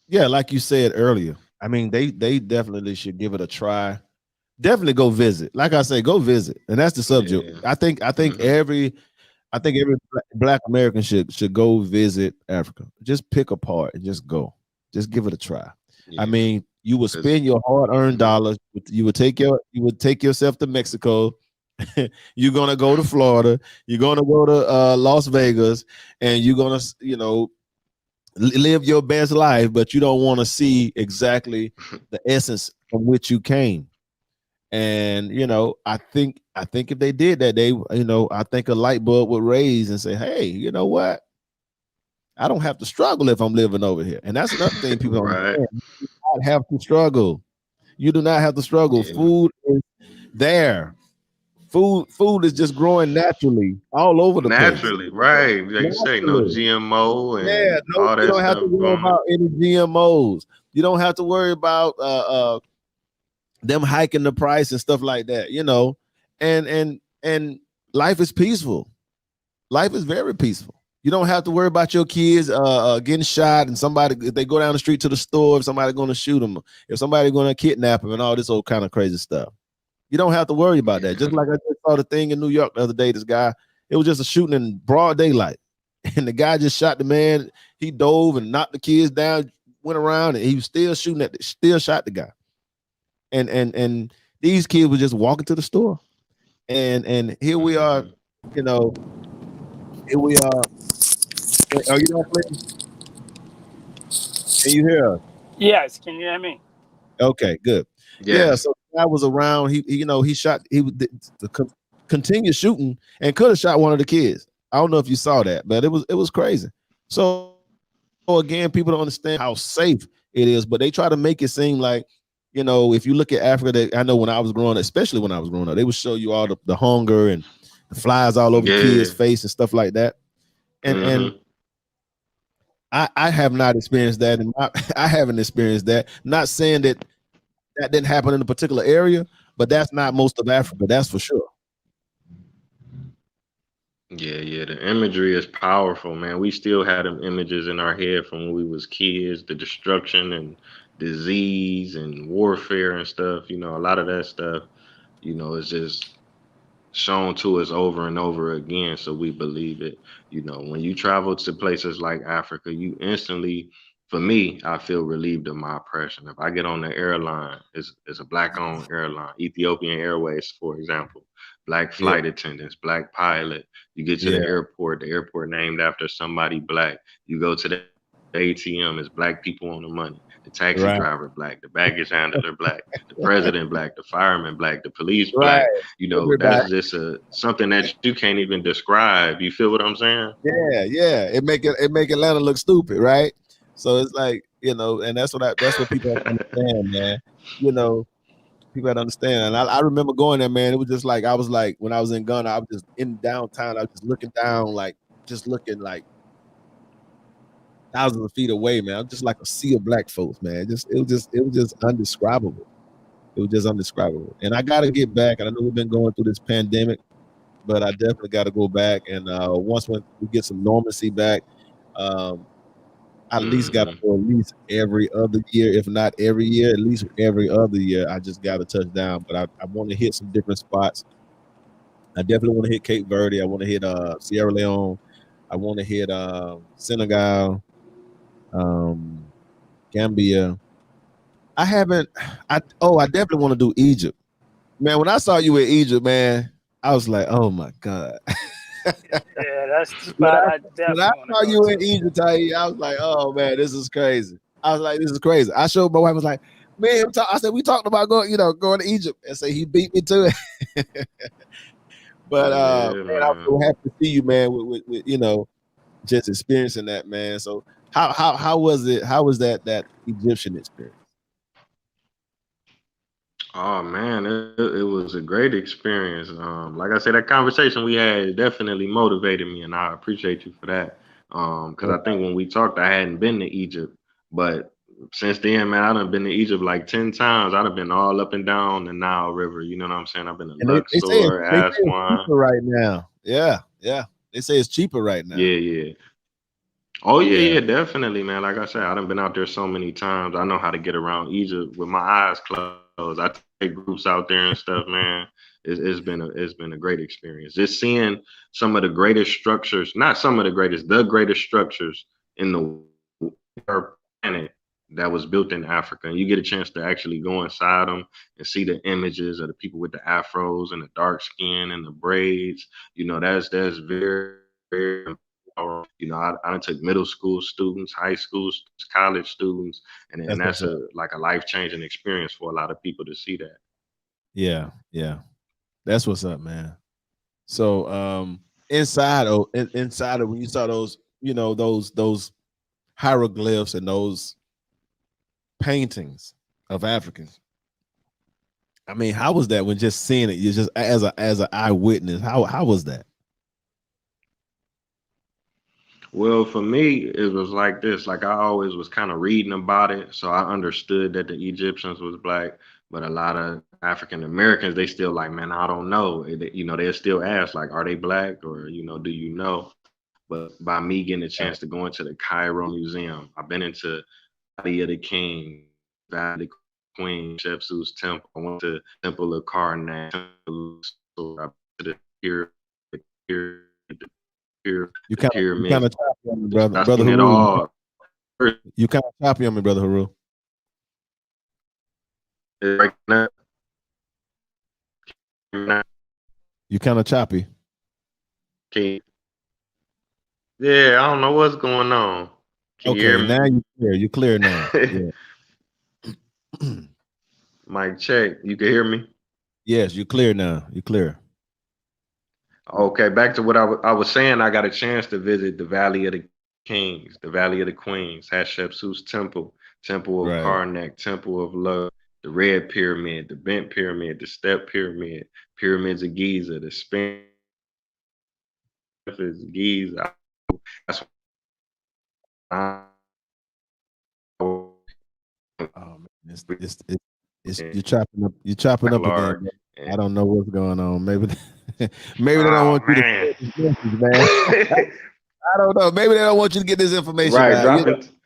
Speaker 1: yeah, like you said earlier, I mean, they definitely should give it a try. Definitely go visit. Like I say, go visit, and that's the subject.
Speaker 2: Yeah. Hmm.
Speaker 1: I think every black American should go visit Africa. Just pick a part and just go. Just give it a try. I
Speaker 2: Yeah.
Speaker 1: mean, you would
Speaker 2: Cause
Speaker 1: spend your hard-earned
Speaker 2: hmm
Speaker 1: dollars. You would take yourself to Mexico. You're gonna go to Florida. You're gonna go to Las Vegas, and you're gonna live your best life. But you don't want to see exactly the essence from which you came. And I think if they did that, I think a light bulb would raise and say, "Hey, you know what? I don't have to struggle if I'm living over here." And that's another thing people don't
Speaker 2: right.
Speaker 1: understand. You do not have to struggle. You do not have to struggle.
Speaker 2: Yeah.
Speaker 1: Food is there. Food is just growing naturally all over the place.
Speaker 2: Naturally, right. Like you say, no
Speaker 1: Naturally.
Speaker 2: GMO
Speaker 1: Yeah,
Speaker 2: and
Speaker 1: no,
Speaker 2: all
Speaker 1: you
Speaker 2: that
Speaker 1: don't have to
Speaker 2: stuff
Speaker 1: worry
Speaker 2: going on.
Speaker 1: about any GMOs. You don't have to worry about them hiking the price and stuff like that, and life is peaceful. Life is very peaceful. You don't have to worry about your kids getting shot and somebody if they go down the street to the store, if somebody's going to shoot them, if somebody's going to kidnap them, and all this old kind of crazy stuff. You don't have to worry about that. Just
Speaker 2: Yeah.
Speaker 1: like I just saw the thing in New York the other day. This guy, it was just a shooting in broad daylight, and the guy just shot the man. He dove and knocked the kids down, went around, and he was still shooting still shot the guy. And these kids were just walking to the store, and here we are,
Speaker 2: Hmm.
Speaker 1: you know, here we are. Are you not playing? Can you hear us?
Speaker 3: Yes, can you hear me?
Speaker 1: Okay, good. Yeah,
Speaker 2: Yes.
Speaker 1: so the guy was around. He shot. He would continue shooting and could have shot one of the kids. I don't know if you saw that, but it was crazy. So again, people don't understand how safe it is, but they try to make it seem like, if you look at Africa, I know when I was growing up, especially when I was growing up, they would show you all the hunger and the flies all over the kids'
Speaker 2: Yeah.
Speaker 1: face and stuff like that. And
Speaker 2: Hmm.
Speaker 1: I have not experienced that, and I haven't experienced that. Not saying that didn't happen in a particular area, but that's not most of Africa. That's for sure.
Speaker 2: Yeah, yeah. The imagery is powerful, man. We still had them images in our head from when we was kids, the destruction and disease and warfare and stuff. A lot of that stuff, is just shown to us over and over again, so we believe it. When you travel to places like Africa, you instantly, for me, I feel relieved of my oppression. If I get on the airline, it's a black owned airline, Ethiopian Airways, for example, black
Speaker 1: Yeah,
Speaker 2: flight attendants, black pilot. You get to
Speaker 1: yeah,
Speaker 2: the airport named after somebody black. You go to the ATM, it's black people on the money. The taxi driver
Speaker 1: right,
Speaker 2: black, the baggage handler black, the president black, the fireman black, the police black.
Speaker 1: right.
Speaker 2: That's
Speaker 1: Everybody,
Speaker 2: just something that you can't even describe. You feel what I'm saying?
Speaker 1: yeah, yeah. It make Atlanta look stupid, right? So it's like, and that's what people have to understand, man. You know, people have to understand. And I remember going there, man. It was just like I was like when I was in Ghana, I was just in downtown. I was just looking down, like just looking like thousands of feet away, man. Just like a sea of black folks, man. It was just undescribable. It was just undescribable. And I got to get back. And I know we've been going through this pandemic, but I definitely got to go back. And once when we get some normalcy back, um, I at least got to
Speaker 2: Hmm.
Speaker 1: go at least every other year, if not every year, at least every other year. I just got to touch down. But I want to hit some different spots. I definitely want to hit Cape Verde. I want to hit Sierra Leone. I want to hit Senegal, um, Gambia. I haven't. I definitely want to do Egypt. Man, when I saw you in Egypt, man, I was like, oh my god.
Speaker 3: Yeah, that's the
Speaker 1: when
Speaker 3: spot
Speaker 1: I
Speaker 3: I
Speaker 1: when I
Speaker 3: definitely want to
Speaker 1: saw
Speaker 3: go
Speaker 1: you in
Speaker 3: to.
Speaker 1: Egypt, Taye, I was like, oh man, this is crazy. I was like, this is crazy. I showed my wife. I was like, man, I said we talked about going to Egypt, and say he beat me to it. But
Speaker 2: Yeah,
Speaker 1: man, I'm
Speaker 2: man.
Speaker 1: so happy to see you, man. With just experiencing that, man. So how was it? How was that Egyptian experience?
Speaker 2: Oh man, it was a great experience. Like I said, that conversation we had definitely motivated me, and I appreciate you for that. Because I think when we talked, I hadn't been to Egypt, but since then, man, I done been to Egypt like 10 times. I done been all up and down the Nile River. You know what I'm saying? I've been to
Speaker 1: And
Speaker 2: Luxor,
Speaker 1: they say it's
Speaker 2: Aswan.
Speaker 1: cheaper right now. Yeah, yeah. They say it's cheaper right now.
Speaker 2: Yeah, yeah. Oh yeah,
Speaker 1: Yeah.
Speaker 2: yeah, definitely, man. Like I said, I done been out there so many times. I know how to get around Egypt with my eyes closed. I take groups out there and stuff, man. It's been a great experience. Just seeing some of the greatest structures, not some of the greatest, the greatest structures in the planet that was built in Africa. And you get a chance to actually go inside them and see the images of the people with the afros and the dark skin and the braids. That's very, very empowering. I done took middle school students, high school students, college students, and
Speaker 1: That's what's
Speaker 2: that's
Speaker 1: up.
Speaker 2: like a life changing experience for a lot of people to see that.
Speaker 1: Yeah, yeah. That's what's up, man. So inside of when you saw those, those hieroglyphs and those paintings of Africans. I mean, how was that when just seeing it? You just as an eyewitness. How was that?
Speaker 2: Well, for me, it was like this. Like I always was kind of reading about it, so I understood that the Egyptians was black, but a lot of African Americans, they still like, man, I don't know. They'll still ask like, are they black or do you know? But by me getting a chance to go into the Cairo Museum, I've been into Valley of the King, Valley of the Queen, Shepsu's Temple. I went to Temple of Karnak, so I to the pyramid, the pyramid,
Speaker 1: You
Speaker 2: the
Speaker 1: kind of you kind
Speaker 2: pyramids.
Speaker 1: of choppy on me, brother.
Speaker 2: I
Speaker 1: Brother
Speaker 2: seen it
Speaker 1: Haru.
Speaker 2: all.
Speaker 1: You kind of choppy on me, brother Haru.
Speaker 2: Right now,
Speaker 1: You kind of choppy.
Speaker 2: can yeah, I don't know what's going on. Can you
Speaker 1: Okay,
Speaker 2: hear
Speaker 1: now you clear. You clear now.
Speaker 2: me?
Speaker 1: Yeah.
Speaker 2: Mic check. You can hear me?
Speaker 1: Yes, you clear now. You clear.
Speaker 2: Okay, back to what I was saying. I got a chance to visit the Valley of the Kings, the Valley of the Queens, Hatshepsut's Temple, Temple of
Speaker 1: Right.
Speaker 2: Karnak, Temple of Love, the Red Pyramid, the Bent Pyramid, the Step Pyramid, Pyramids of Giza, the Sphinx, Giza. That's why
Speaker 1: Oh man, it's you're chopping up again,
Speaker 2: Lord.
Speaker 1: bro. I don't know what's going on. Maybe maybe they don't
Speaker 2: Oh
Speaker 1: want you to
Speaker 2: man.
Speaker 1: share this message, man. I don't know. Maybe they don't want you to get this information
Speaker 2: Right,
Speaker 1: out.
Speaker 2: dropping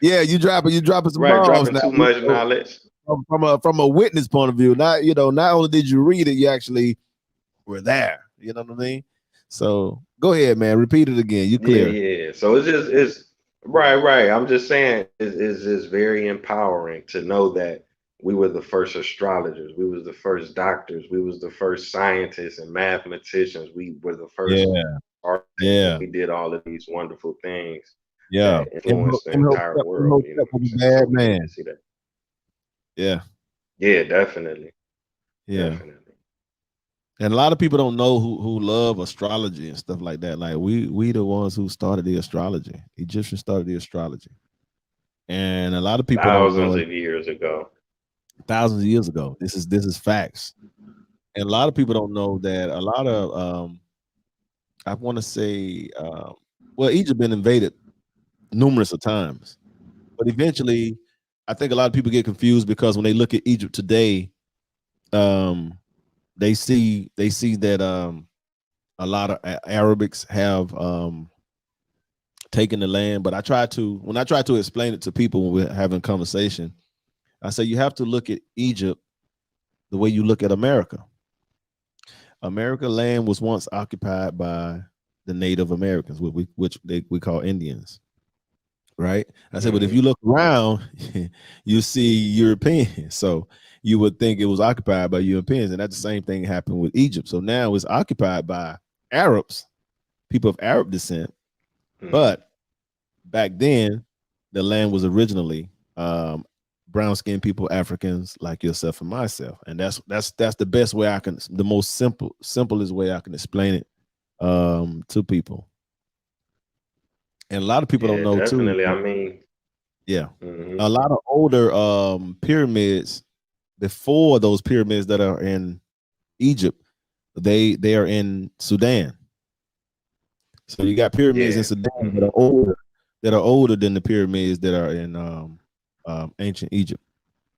Speaker 1: Yeah, you dropping some
Speaker 2: right,
Speaker 1: bombs
Speaker 2: dropping
Speaker 1: now.
Speaker 2: too much knowledge.
Speaker 1: From a witness point of view, not only did you read it, you actually were there. You know what I mean? So go ahead, man. Repeat it again. You
Speaker 2: Yeah,
Speaker 1: clear.
Speaker 2: yeah. So it's right, right. I'm just saying it's just very empowering to know that we were the first astrologers, we was the first doctors, we was the first scientists and mathematicians, we were the first
Speaker 1: Yeah,
Speaker 2: architects, and
Speaker 1: yeah,
Speaker 2: we did all of these wonderful things
Speaker 1: yeah.
Speaker 2: that influenced the entire world. You know
Speaker 1: Imhotep
Speaker 2: what
Speaker 1: was
Speaker 2: I'm
Speaker 1: a
Speaker 2: saying? So
Speaker 1: bad
Speaker 2: we need to
Speaker 1: man.
Speaker 2: see that.
Speaker 1: Yeah,
Speaker 2: Yeah, definitely,
Speaker 1: yeah.
Speaker 2: definitely.
Speaker 1: And a lot of people don't know who love astrology and stuff like that. Like we the ones who started the astrology. Egyptians started the astrology, and a lot of people don't know
Speaker 2: Thousands
Speaker 1: it.
Speaker 2: of years ago.
Speaker 1: Thousands of years ago. This is facts, and a lot of people don't know that a lot of I want to say well, Egypt been invaded numerous of times, but eventually, I think a lot of people get confused because when they look at Egypt today, um, they see that a lot of Arabics have taken the land. But when I try to explain it to people when we're having conversation, I say you have to look at Egypt the way you look at America. America land was once occupied by the Native Americans, which we call Indians, right? I said, but if
Speaker 2: Hmm.
Speaker 1: you look around, you see Europeans. So you would think it was occupied by Europeans, and that's the same thing happened with Egypt. So now it's occupied by Arabs, people of Arab descent.
Speaker 2: Hmm.
Speaker 1: But back then, the land was originally brown skinned people, Africans like yourself and myself, and that's the best way I can, the most simplest way I can explain it to people. And a lot of people don't
Speaker 2: Yeah,
Speaker 1: know too.
Speaker 2: definitely. I mean,
Speaker 1: Yeah,
Speaker 2: hmm
Speaker 1: a lot of older pyramids before those pyramids that are in Egypt, they are in Sudan. So you got pyramids in
Speaker 2: yeah.
Speaker 1: Sudan
Speaker 2: Hmm.
Speaker 1: that are older than the pyramids that are in ancient Egypt.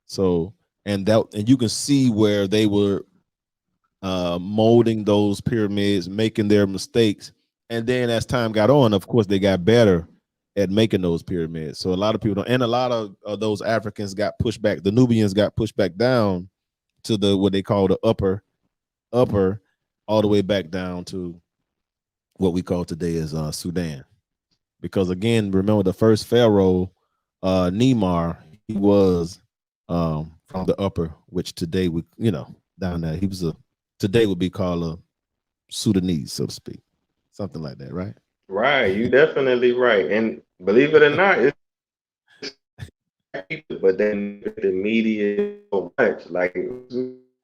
Speaker 1: So and you can see where they were molding those pyramids, making their mistakes, and then as time got on, of course, they got better at making those pyramids. So a lot of people don't, and a lot of those Africans got pushed back. The Nubians got pushed back down to the what they call the upper, all the way back down to what we call today is Sudan. Because again, remember the first pharaoh, Nemar, he was from the upper, which today we, down there, he was today would be called a Sudanese, so to speak, something like that, right?
Speaker 2: Right, you definitely right. And believe it or not, it's people, but they make the media so much. Like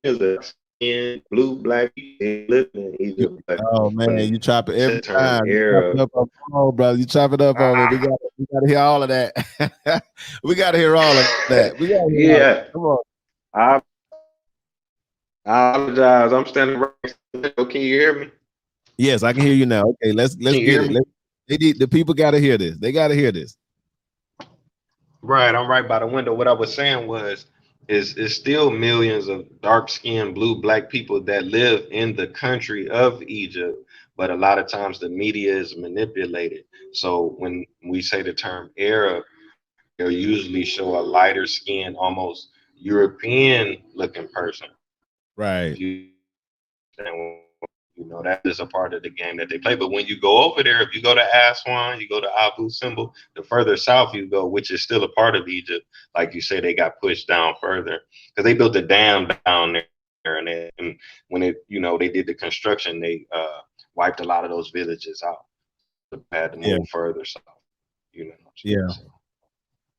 Speaker 2: there's a skin, blue, black people they live in
Speaker 1: You,
Speaker 2: Egypt, but
Speaker 1: oh man,
Speaker 2: when
Speaker 1: you chop it
Speaker 2: the
Speaker 1: every
Speaker 2: term
Speaker 1: time. You chop it
Speaker 2: Arab,
Speaker 1: up on, oh, brother. You chop it up on me.
Speaker 2: ah,
Speaker 1: We got to hear all of that. We got to hear all of that. We got to hear all of that.
Speaker 2: yeah,
Speaker 1: Come on.
Speaker 2: I, I apologize. I'm standing right next to the window. Can you hear me?
Speaker 1: Yes, I can hear you now. Okay, let's
Speaker 2: Can you
Speaker 1: get
Speaker 2: hear
Speaker 1: it.
Speaker 2: me?
Speaker 1: The people got to hear this. They got to hear this.
Speaker 2: Right, I'm right by the window. What I was saying was, is still millions of dark skinned, blue, black people that live in the country of Egypt, but a lot of times the media is manipulated. So when we say the term Arab, they'll usually show a lighter skinned, almost European looking person.
Speaker 1: Right.
Speaker 2: If you that is a part of the game that they play. But when you go over there, if you go to Aswan, you go to Abu Simbel, the further south you go, which is still a part of Egypt, like you say, they got pushed down further because they built a dam down there, and when they did the construction, they wiped a lot of those villages out. They had to
Speaker 1: Yeah.
Speaker 2: move further south. You know.
Speaker 1: Yeah.
Speaker 2: So.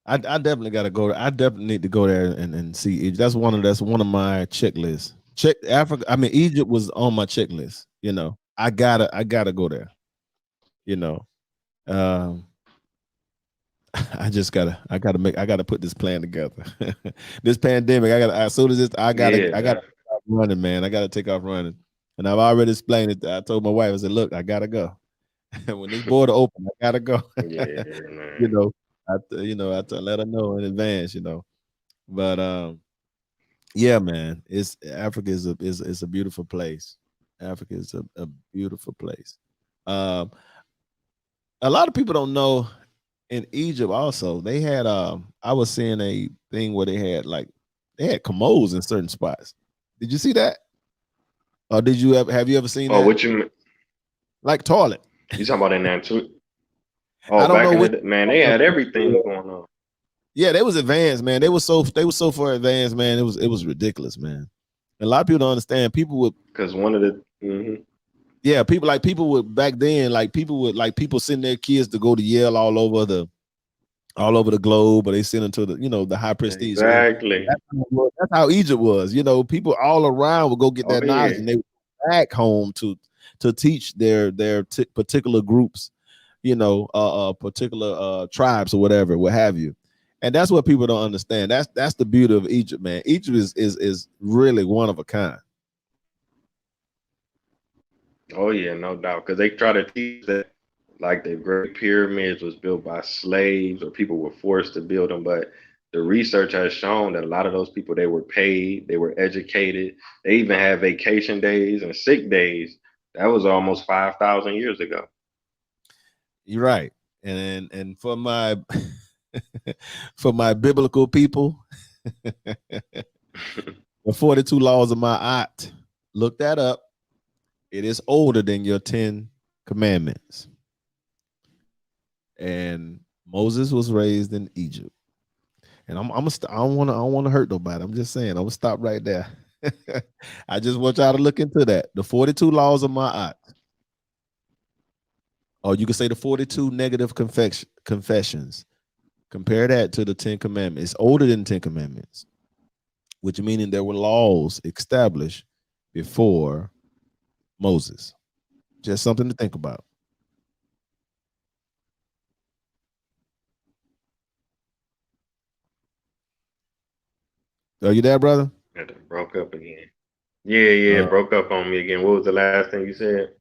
Speaker 1: I definitely got to go. I definitely need to go there and see Egypt. That's one of my checklists. Check Africa. I mean, Egypt was on my checklist. I gotta go there. You know, um, I gotta put this plan together. This pandemic, as soon as this, I gotta
Speaker 2: Yeah.
Speaker 1: take off running, man. I gotta take off running, and I've already explained it. I told my wife, I said, look, I gotta go. When this border open, I gotta go.
Speaker 2: Yeah,
Speaker 1: you
Speaker 2: man.
Speaker 1: know, I let her know in advance. But yeah, man, it's Africa is a beautiful place. Africa is a beautiful place. Um, a lot of people don't know in Egypt also they had I was seeing a thing where they had commodes in certain spots. Did you see that? Or have you ever seen
Speaker 2: Oh,
Speaker 1: that?
Speaker 2: what
Speaker 1: Like toilet.
Speaker 2: you talking about in that too?
Speaker 1: I
Speaker 2: Oh,
Speaker 1: don't
Speaker 2: back
Speaker 1: know
Speaker 2: in
Speaker 1: which.
Speaker 2: the man, they had everything going on.
Speaker 1: Yeah, they was advanced, man. They were so far advanced, man. It was ridiculous, man. And a lot of people don't understand. People would
Speaker 2: Because one of the
Speaker 1: yeah, people would back then, people send their kids to go to Yale all over the globe, but they send them to the high prestige. So
Speaker 2: exactly.
Speaker 1: that's how Egypt was. People all around would go get
Speaker 2: Oh
Speaker 1: that knowledge,
Speaker 2: yeah.
Speaker 1: and they would go back home to teach their particular groups, particular tribes or whatever, what have you. And that's what people don't understand. That's the beauty of Egypt, man. Egypt is really one of a kind.
Speaker 2: Oh yeah, no doubt. Because they try to teach that like the Great Pyramids was built by slaves or people were forced to build them, but the research has shown that a lot of those people they were paid, they were educated, they even had vacation days and sick days. That was almost 5,000 years ago.
Speaker 1: You're right. And for my for my biblical people, the 42 laws of Ma'at, look that up. It is older than your 10 commandments. And Moses was raised in Egypt. And I don't want to hurt nobody. I'm just saying, I'm gonna stop right there. I just want y'all to look into that. The 42 laws of Ma'at. Or you could say the 42 negative confessions. Compare that to the 10 commandments. It's older than 10 commandments, which meaning there were laws established before Moses. Just something to think about. Are you there, brother?
Speaker 2: And it broke up again. Yeah, yeah,
Speaker 1: Uh,
Speaker 2: it broke up on me again. What was the last thing you said?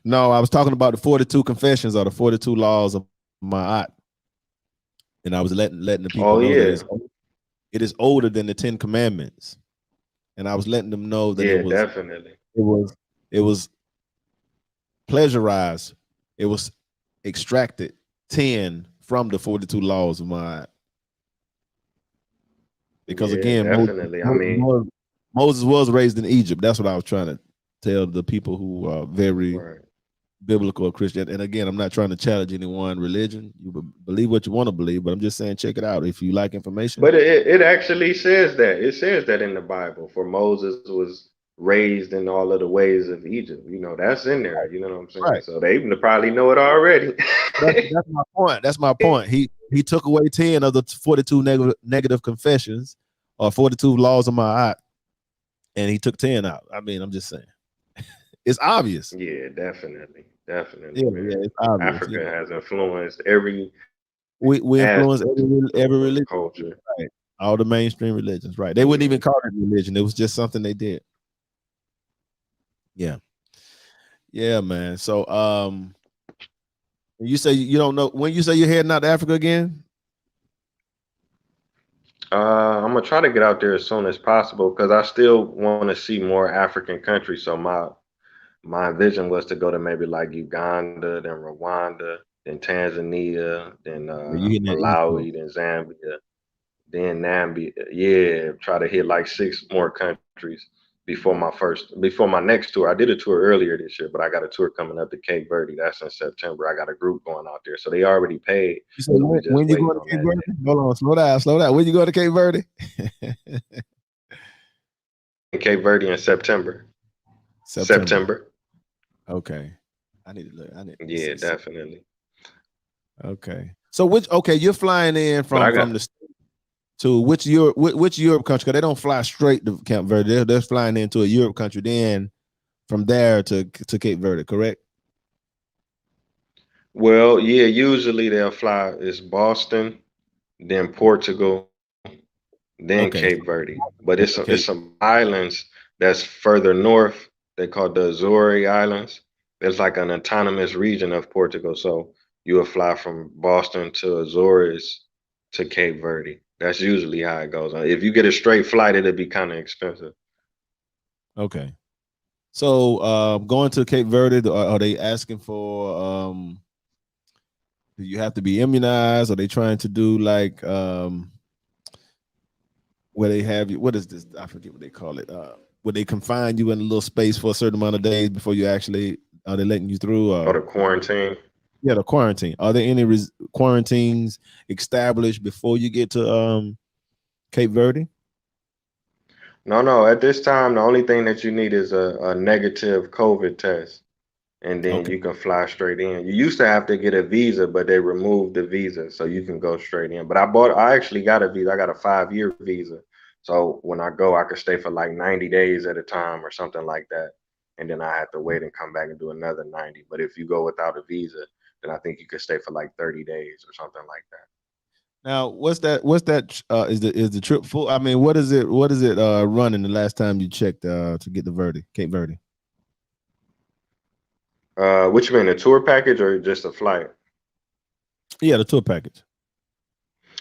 Speaker 1: no, I was talking about the 42 confessions or the 42 laws of Ma'at. and I was letting the people
Speaker 2: Oh
Speaker 1: know that
Speaker 2: yeah,
Speaker 1: it is older than the Ten Commandments, and I was letting them know that
Speaker 2: yeah, definitely.
Speaker 1: it was it was pleasurized, it was extracted 10 from the 42 laws of my, because
Speaker 2: Yeah,
Speaker 1: again,
Speaker 2: definitely. I mean,
Speaker 1: Moses was raised in Egypt. That's what I was trying to tell the people who are very
Speaker 2: right.
Speaker 1: biblical or Christian. And again, I'm not trying to challenge anyone religion. You believe what you want to believe, but I'm just saying check it out. If you like information,
Speaker 2: But it actually says that. It says that in the Bible. For Moses was raised in all of the ways of Egypt. You know, that's in there. You know what I'm saying?
Speaker 1: right?
Speaker 2: So they even probably know it already.
Speaker 1: That's my point. That's my point. He took away 10 of the 42 negative confessions or 42 laws of my eye, and he took 10 out. I mean, I'm just saying. It's obvious.
Speaker 2: Yeah, definitely. Definitely,
Speaker 1: Yeah, yeah,
Speaker 2: man.
Speaker 1: it's obvious.
Speaker 2: Africa has influenced every
Speaker 1: We influence
Speaker 2: aspect
Speaker 1: every
Speaker 2: of
Speaker 1: religion,
Speaker 2: culture.
Speaker 1: right? All the mainstream religions, right? They wouldn't even
Speaker 2: Mm.
Speaker 1: call it religion. It was just something they did. Yeah, yeah, man. So, you say you don't know when you say you're heading out to Africa again?
Speaker 2: I'm gonna try to get out there as soon as possible because I still want to see more African countries. So my vision was to go to maybe like Uganda, then Rwanda, then Tanzania, then
Speaker 1: Yeah, you hitting that East Coast.
Speaker 2: Malawi, then Zambia, then Namibia. Yeah, try to hit like six more countries before my next tour. I did a tour earlier this year, but I got a tour coming up to Cape Verde. That's in September. I got a group going out there, so they already paid.
Speaker 1: You say
Speaker 2: So we just
Speaker 1: when you
Speaker 2: waiting
Speaker 1: going to
Speaker 2: on
Speaker 1: Cape
Speaker 2: that
Speaker 1: Verde?
Speaker 2: day.
Speaker 1: Hold on, slow down, slow down. When you going to Cape Verde?
Speaker 2: In Cape Verde in September.
Speaker 1: September.
Speaker 2: September.
Speaker 1: Okay. I need to look. Let me
Speaker 2: Yeah,
Speaker 1: see.
Speaker 2: definitely.
Speaker 1: Okay. So you're flying in
Speaker 2: But I
Speaker 1: from
Speaker 2: got
Speaker 1: the to which Europe country? Because they don't fly straight to Cape Verde. They're flying into a Europe country, then from there to Cape Verde. Correct?
Speaker 2: well, yeah, usually they'll fly it's Boston, then Portugal, then Cape
Speaker 1: Okay.
Speaker 2: Verde. But it's
Speaker 1: Okay.
Speaker 2: some islands that's further north. They call the Azores Islands. It's like an autonomous region of Portugal. So you will fly from Boston to Azores to Cape Verde. That's usually how it goes. If you get a straight flight, it'll be kind of expensive.
Speaker 1: Okay. So going to Cape Verde, are they asking for do you have to be immunized? Are they trying to do like where they have you? What is this? I forget what they call it. Where they confine you in a little space for a certain amount of days before you actually are they letting you through?
Speaker 2: Or the quarantine.
Speaker 1: Yeah, the quarantine. Are there any quarantines established before you get to Cape Verde?
Speaker 2: No, no. At this time, the only thing that you need is a negative COVID test, and then
Speaker 1: Okay,
Speaker 2: you can fly straight in. You used to have to get a visa, but they removed the visa, so you can go straight in. But I actually got a visa. I got a 5 year visa, so when I go, I could stay for like 90 days at a time or something like that, and then I have to wait and come back and do another 90. But if you go without a visa, then I think you could stay for like 30 days or something like that.
Speaker 1: now what's that? Is the trip full? I mean, what is it running the last time you checked to get to Cape Verde?
Speaker 2: Which you mean, a tour package or just a flight?
Speaker 1: Yeah, the tour package.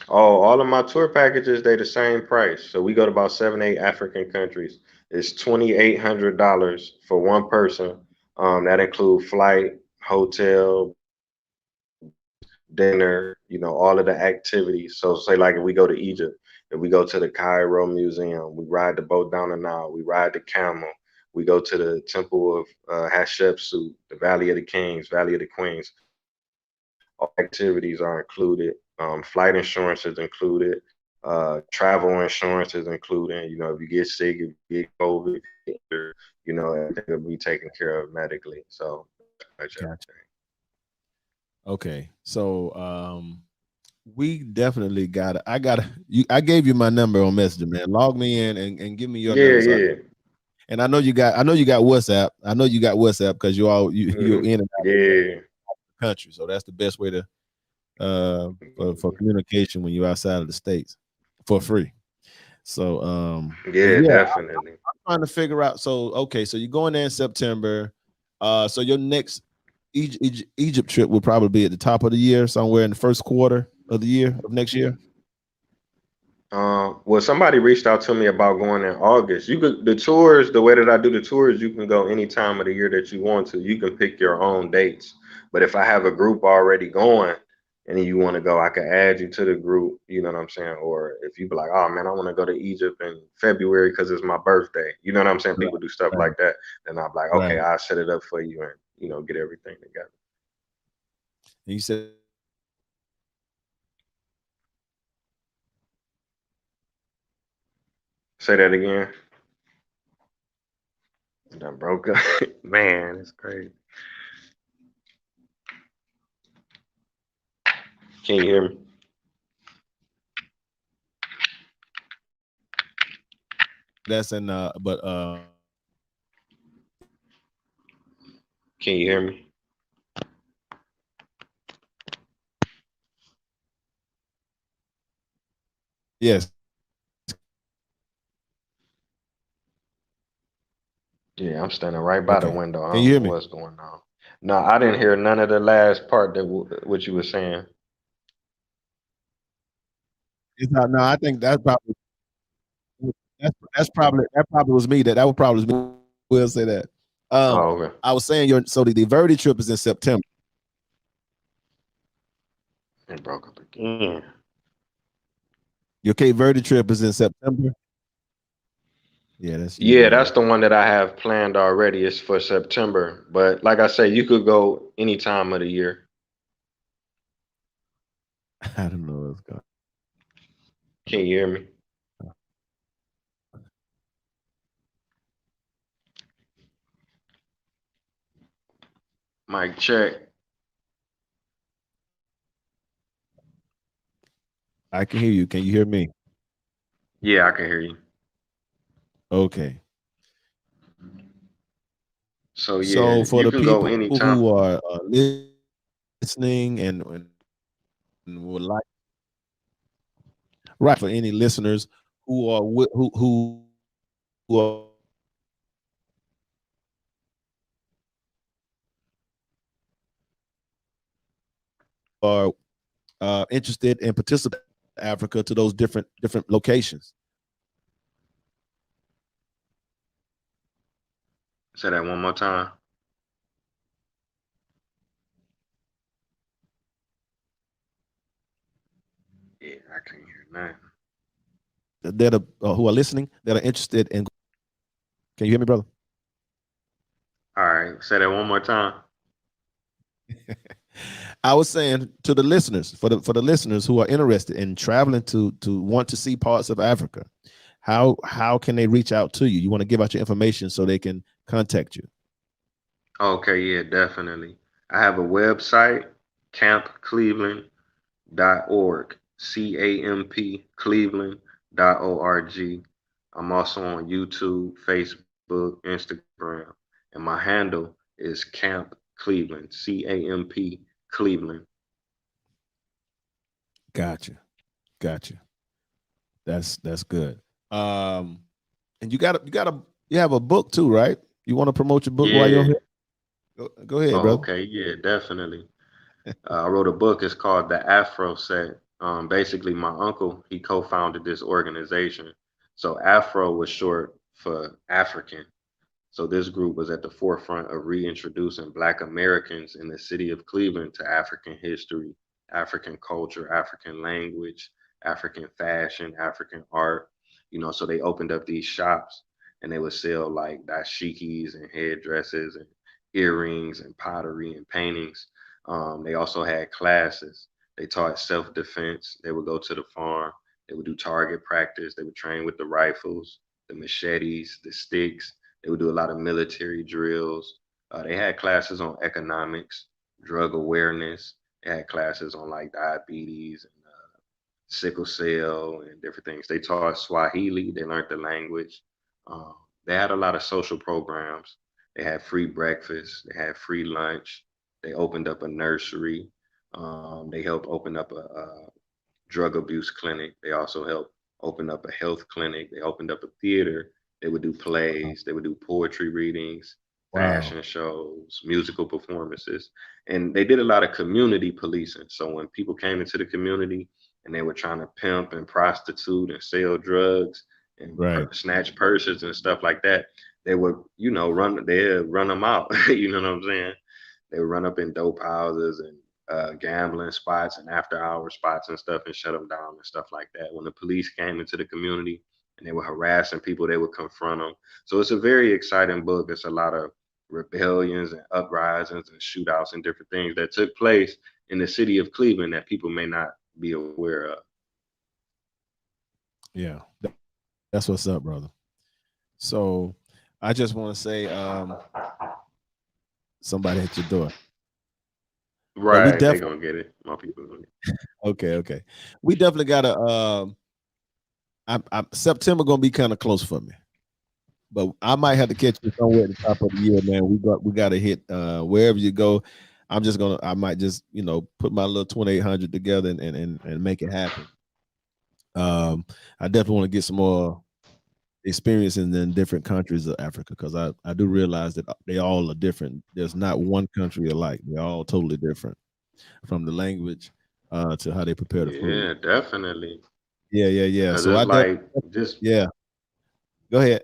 Speaker 2: Oh, all of my tour packages, they the same price. So we go to about 7, 8 African countries. It's $2,800 for one person. That include flight, hotel, dinner, all of the activities. So say like if we go to Egypt, if we go to the Cairo Museum, we ride the boat down the Nile, we ride the camel, we go to the Temple of Hatshepsut, the Valley of the Kings, Valley of the Queens. All activities are included. Flight insurance is included. Travel insurance is included. If you get sick, if you get COVID, everything will be taken care of medically. So that's pretty much
Speaker 1: Gotcha.
Speaker 2: everything.
Speaker 1: Okay, so we definitely got. I got you. I gave you my number on Messenger, man. Log me in and give me your
Speaker 2: Yeah,
Speaker 1: number. So,
Speaker 2: yeah.
Speaker 1: and I know you got. I know you got WhatsApp. I know you got WhatsApp because you're
Speaker 2: Hmm.
Speaker 1: in and out of
Speaker 2: Yeah.
Speaker 1: the country. So that's the best way to for communication when you're outside of the states for free. So but
Speaker 2: Yeah,
Speaker 1: yeah,
Speaker 2: definitely.
Speaker 1: trying to figure out. So okay, so you're going there in September. So your next Egypt trip will probably be at the top of the year, somewhere in the first quarter. of the year of next year?
Speaker 2: Well, somebody reached out to me about going in August. You could the tours, the way that I do the tours, you can go any time of the year that you want to. You can pick your own dates. But if I have a group already going and then you want to go, I can add you to the group. You know what I'm saying? Or if you be like, oh man, I want to go to Egypt in February because it's my birthday. You know what I'm saying?
Speaker 1: Right,
Speaker 2: People do stuff
Speaker 1: right,
Speaker 2: like that. Then I'm like, okay,
Speaker 1: right.
Speaker 2: I'll set it up for you and get everything together.
Speaker 1: And you said
Speaker 2: Say that again. Done broke up. Man, it's crazy. Can you hear me?
Speaker 1: that's in but
Speaker 2: Can you hear me?
Speaker 1: yes.
Speaker 2: Yeah, I'm standing right by the
Speaker 1: Okay.
Speaker 2: window. I
Speaker 1: Can you
Speaker 2: don't
Speaker 1: hear
Speaker 2: know
Speaker 1: me?
Speaker 2: what's going on. No, I didn't hear none of the last part that what you were saying.
Speaker 1: It's not, no, I think that probably was me. That would probably was me. We'll say that. Um,
Speaker 2: Oh, okay.
Speaker 1: I was saying the Verdi trip is in September.
Speaker 2: It broke up again.
Speaker 1: Your Cape Verde trip is in September. Yeah, that's you,
Speaker 2: Yeah, that's
Speaker 1: man.
Speaker 2: the one that I have planned already. It's for September. But like I said, you could go any time of the year.
Speaker 1: I don't know what's going
Speaker 2: Can you hear me? Mic check.
Speaker 1: I can hear you. Can you hear me?
Speaker 2: Yeah, I can hear you.
Speaker 1: Okay.
Speaker 2: So yeah,
Speaker 1: So for
Speaker 2: you
Speaker 1: the
Speaker 2: can go
Speaker 1: people
Speaker 2: anytime.
Speaker 1: who are listening and would like right for any listeners who are who are interested in participating in Africa to those different locations.
Speaker 2: Say that one more time. Yeah, I can't hear nothing.
Speaker 1: That are who are listening that are interested in. Can you hear me, brother?
Speaker 2: All right, say that one more time.
Speaker 1: I was saying to the listeners, for the listeners who are interested in traveling to want to see parts of Africa, how can they reach out to you? You want to give out your information so they can contact you.
Speaker 2: Okay, yeah, definitely. I have a website, campcleveland.org, CAMP Cleveland.org. I'm also on YouTube, Facebook, Instagram, and my handle is Camp Cleveland, CAMP Cleveland.
Speaker 1: Gotcha, gotcha. That's good. Um, and you have a book too, right? You want to promote your book while you're
Speaker 2: Yeah.
Speaker 1: here? Go ahead,
Speaker 2: Oh,
Speaker 1: brother.
Speaker 2: okay. Yeah, definitely. I wrote a book. It's called The Afro Set. Basically, my uncle he co-founded this organization. So Afro was short for African. So this group was at the forefront of reintroducing Black Americans in the city of Cleveland to African history, African culture, African language, African fashion, African art. So they opened up these shops and they would sell like dashikis and headdresses and earrings and pottery and paintings. They also had classes. They taught self-defense. They would go to the farm. They would do target practice. They would train with the rifles, the machetes, the sticks. They would do a lot of military drills. They had classes on economics, drug awareness. They had classes on like diabetes and sickle cell and different things. They taught Swahili. They learned the language. Um, they had a lot of social programs. They had free breakfast. They had free lunch. They opened up a nursery. They helped open up a drug abuse clinic. They also helped open up a health clinic. They opened up a theater. They would do plays. They would do poetry readings.
Speaker 1: Wow.
Speaker 2: fashion shows, musical performances, and they did a lot of community policing. So when people came into the community and they were trying to pimp and prostitute and sell drugs and
Speaker 1: Right.
Speaker 2: snatch purses and stuff like that, they would, they'd run them out. You know what I'm saying? They would run up in dope houses and gambling spots and after hour spots and stuff and shut them down and stuff like that. When the police came into the community and they were harassing people, they would confront them. So it's a very exciting book. It's a lot of rebellions and uprisings and shootouts and different things that took place in the city of Cleveland that people may not be aware of.
Speaker 1: Yeah. That's what's up, brother. So I just want to say somebody at your door. But we
Speaker 2: Right, they
Speaker 1: definitely
Speaker 2: gonna get it. My people gonna get
Speaker 1: okay. We definitely gotta September gonna be kind of close for me. But I might have to catch you somewhere at the top of the year, man. We gotta hit wherever you go. I might just put my little 2800 together and make it happen. I definitely want to get some more experience in different countries of Africa because I do realize that they all are different. There's not one country alike. They're all totally different from the language to how they prepare the
Speaker 2: it.
Speaker 1: food.
Speaker 2: Yeah, definitely.
Speaker 1: Yeah.
Speaker 2: Cause
Speaker 1: So I
Speaker 2: it's
Speaker 1: definitely
Speaker 2: like just
Speaker 1: yeah. Go ahead.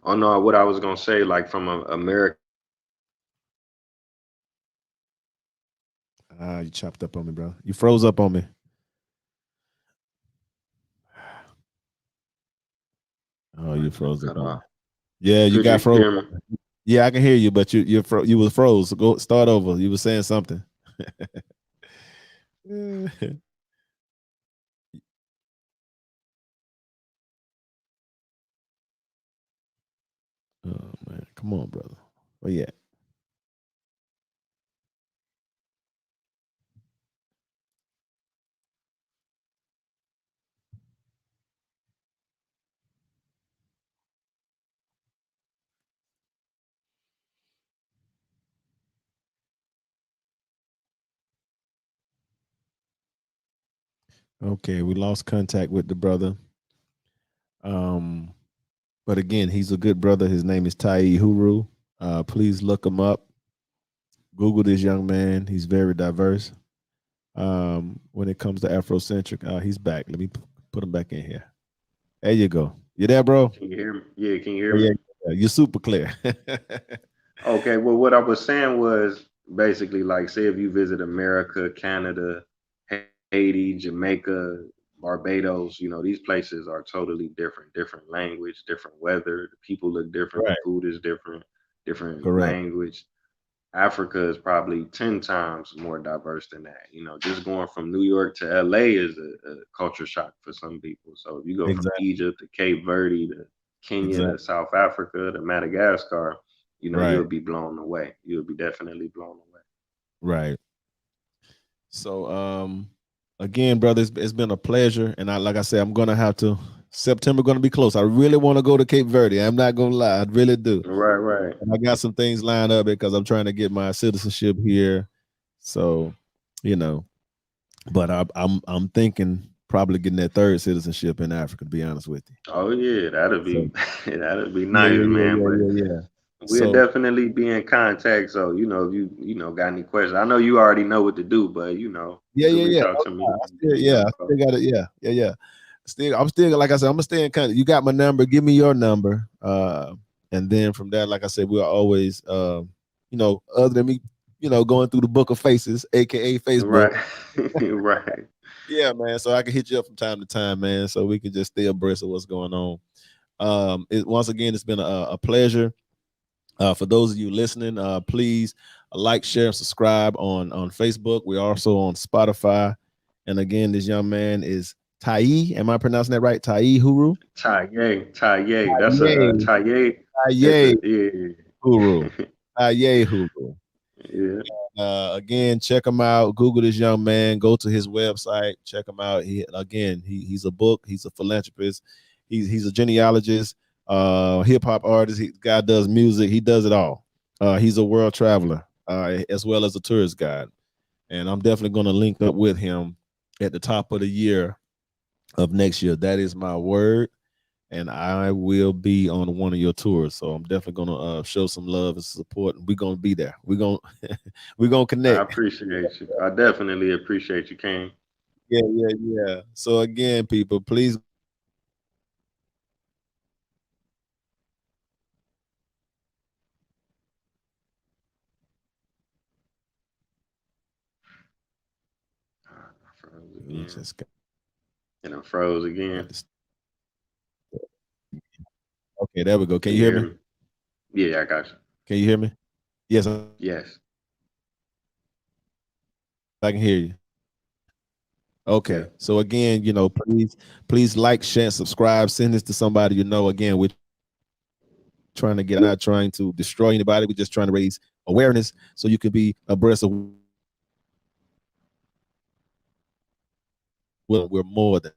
Speaker 2: oh no, what I was gonna say, like from America.
Speaker 1: You chopped up on me, bro. You froze up on me. Oh, you
Speaker 2: Might got
Speaker 1: froze up
Speaker 2: cut
Speaker 1: on me.
Speaker 2: off.
Speaker 1: Yeah, you
Speaker 2: Could
Speaker 1: got
Speaker 2: you
Speaker 1: froze.
Speaker 2: hear me?
Speaker 1: Yeah, I can hear you, but you was froze. So go start over. You were saying something. Oh man, come on, brother. Oh yeah. Okay, we lost contact with the brother. Um, but again, he's a good brother. His name is Taye Uhuru. Please look him up. Google this young man. He's very diverse. When it comes to Afrocentric, he's back. Let me put him back in here. There you go. You there, bro?
Speaker 2: Can you hear me? Yeah, can you hear
Speaker 1: Oh,
Speaker 2: me?
Speaker 1: yeah. You're super clear.
Speaker 2: Okay, well, what I was saying was basically like, say if you visit America, Canada, Haiti, Jamaica, Barbados, these places are totally different language, different weather, the people look different, the
Speaker 1: Right.
Speaker 2: food is different
Speaker 1: Correct.
Speaker 2: language. Africa is probably 10 times more diverse than that. Just going from New York to LA is a culture shock for some people. So if you go from
Speaker 1: Exactly.
Speaker 2: Egypt to Cape Verde to Kenya to
Speaker 1: Exactly.
Speaker 2: South Africa to Madagascar,
Speaker 1: Right.
Speaker 2: you'll be blown away. You'll be definitely blown away.
Speaker 1: Right. So again, brother, it's been a pleasure. And like I said, I'm gonna have to September gonna be close. I really want to go to Cape Verde. I'm not gonna lie, I really do.
Speaker 2: Right, right.
Speaker 1: And I got some things lined up because I'm trying to get my citizenship here. So, you know, but I'm thinking probably getting that third citizenship in Africa, to be honest with you.
Speaker 2: Oh yeah, that'll
Speaker 1: So
Speaker 2: be that'll be
Speaker 1: yeah,
Speaker 2: nice, man. But
Speaker 1: yeah.
Speaker 2: we'll
Speaker 1: So
Speaker 2: definitely be in contact. So, if you got any questions, I know you already know what to do, but you can reach
Speaker 1: yeah.
Speaker 2: out
Speaker 1: Oh,
Speaker 2: to me.
Speaker 1: yeah,
Speaker 2: We can get any
Speaker 1: I
Speaker 2: info.
Speaker 1: still got it. Yeah. I'm still like I said, I'm gonna stay in contact. You got my number, give me your number. And then from there, like I said, we'll always other than me, going through the book of faces, aka Facebook.
Speaker 2: Right. Right.
Speaker 1: Yeah, man. So I can hit you up from time to time, man. So we can just stay abreast of what's going on. Once again, it's been a pleasure. For those of you listening, please like, share, and subscribe on Facebook. We're also on Spotify. And again, this young man is Taye. Am I pronouncing that right? Taye Huru?
Speaker 2: Taye. That's a
Speaker 1: Taye.
Speaker 2: Taye. It's
Speaker 1: Taye
Speaker 2: a
Speaker 1: Huru.
Speaker 2: yeah.
Speaker 1: Taye Huru.
Speaker 2: Yeah.
Speaker 1: Again, check him out. Google this young man. Go to his website. Check him out. He's a book. He's a philanthropist. He's a genealogist. Hip hop artist. Guy does music. He does it all. He's a world traveler, as well as a tourist guide. And I'm definitely going to link up with him at the top of the year of next year. That is my word. and I will be on one of your tours. So I'm definitely gonna show some love and support. And we're gonna be there. We're gonna we're gonna
Speaker 2: I
Speaker 1: connect.
Speaker 2: appreciate you. I definitely appreciate you, King.
Speaker 1: Yeah, yeah, yeah. So again, people, please
Speaker 2: I froze
Speaker 1: we
Speaker 2: again.
Speaker 1: just
Speaker 2: And I froze again.
Speaker 1: got this. Okay, there we go. Can
Speaker 2: Can
Speaker 1: you
Speaker 2: you
Speaker 1: hear
Speaker 2: hear
Speaker 1: me?
Speaker 2: me? Yeah, I got you.
Speaker 1: Can you hear me? Yes,
Speaker 2: Yes.
Speaker 1: I can hear you. Okay.
Speaker 2: Yeah.
Speaker 1: So again, please like, share, subscribe, send this to somebody you know. Again, we're trying to get not trying to destroy anybody. We're just trying to raise awareness so you can be abreast of what we're more than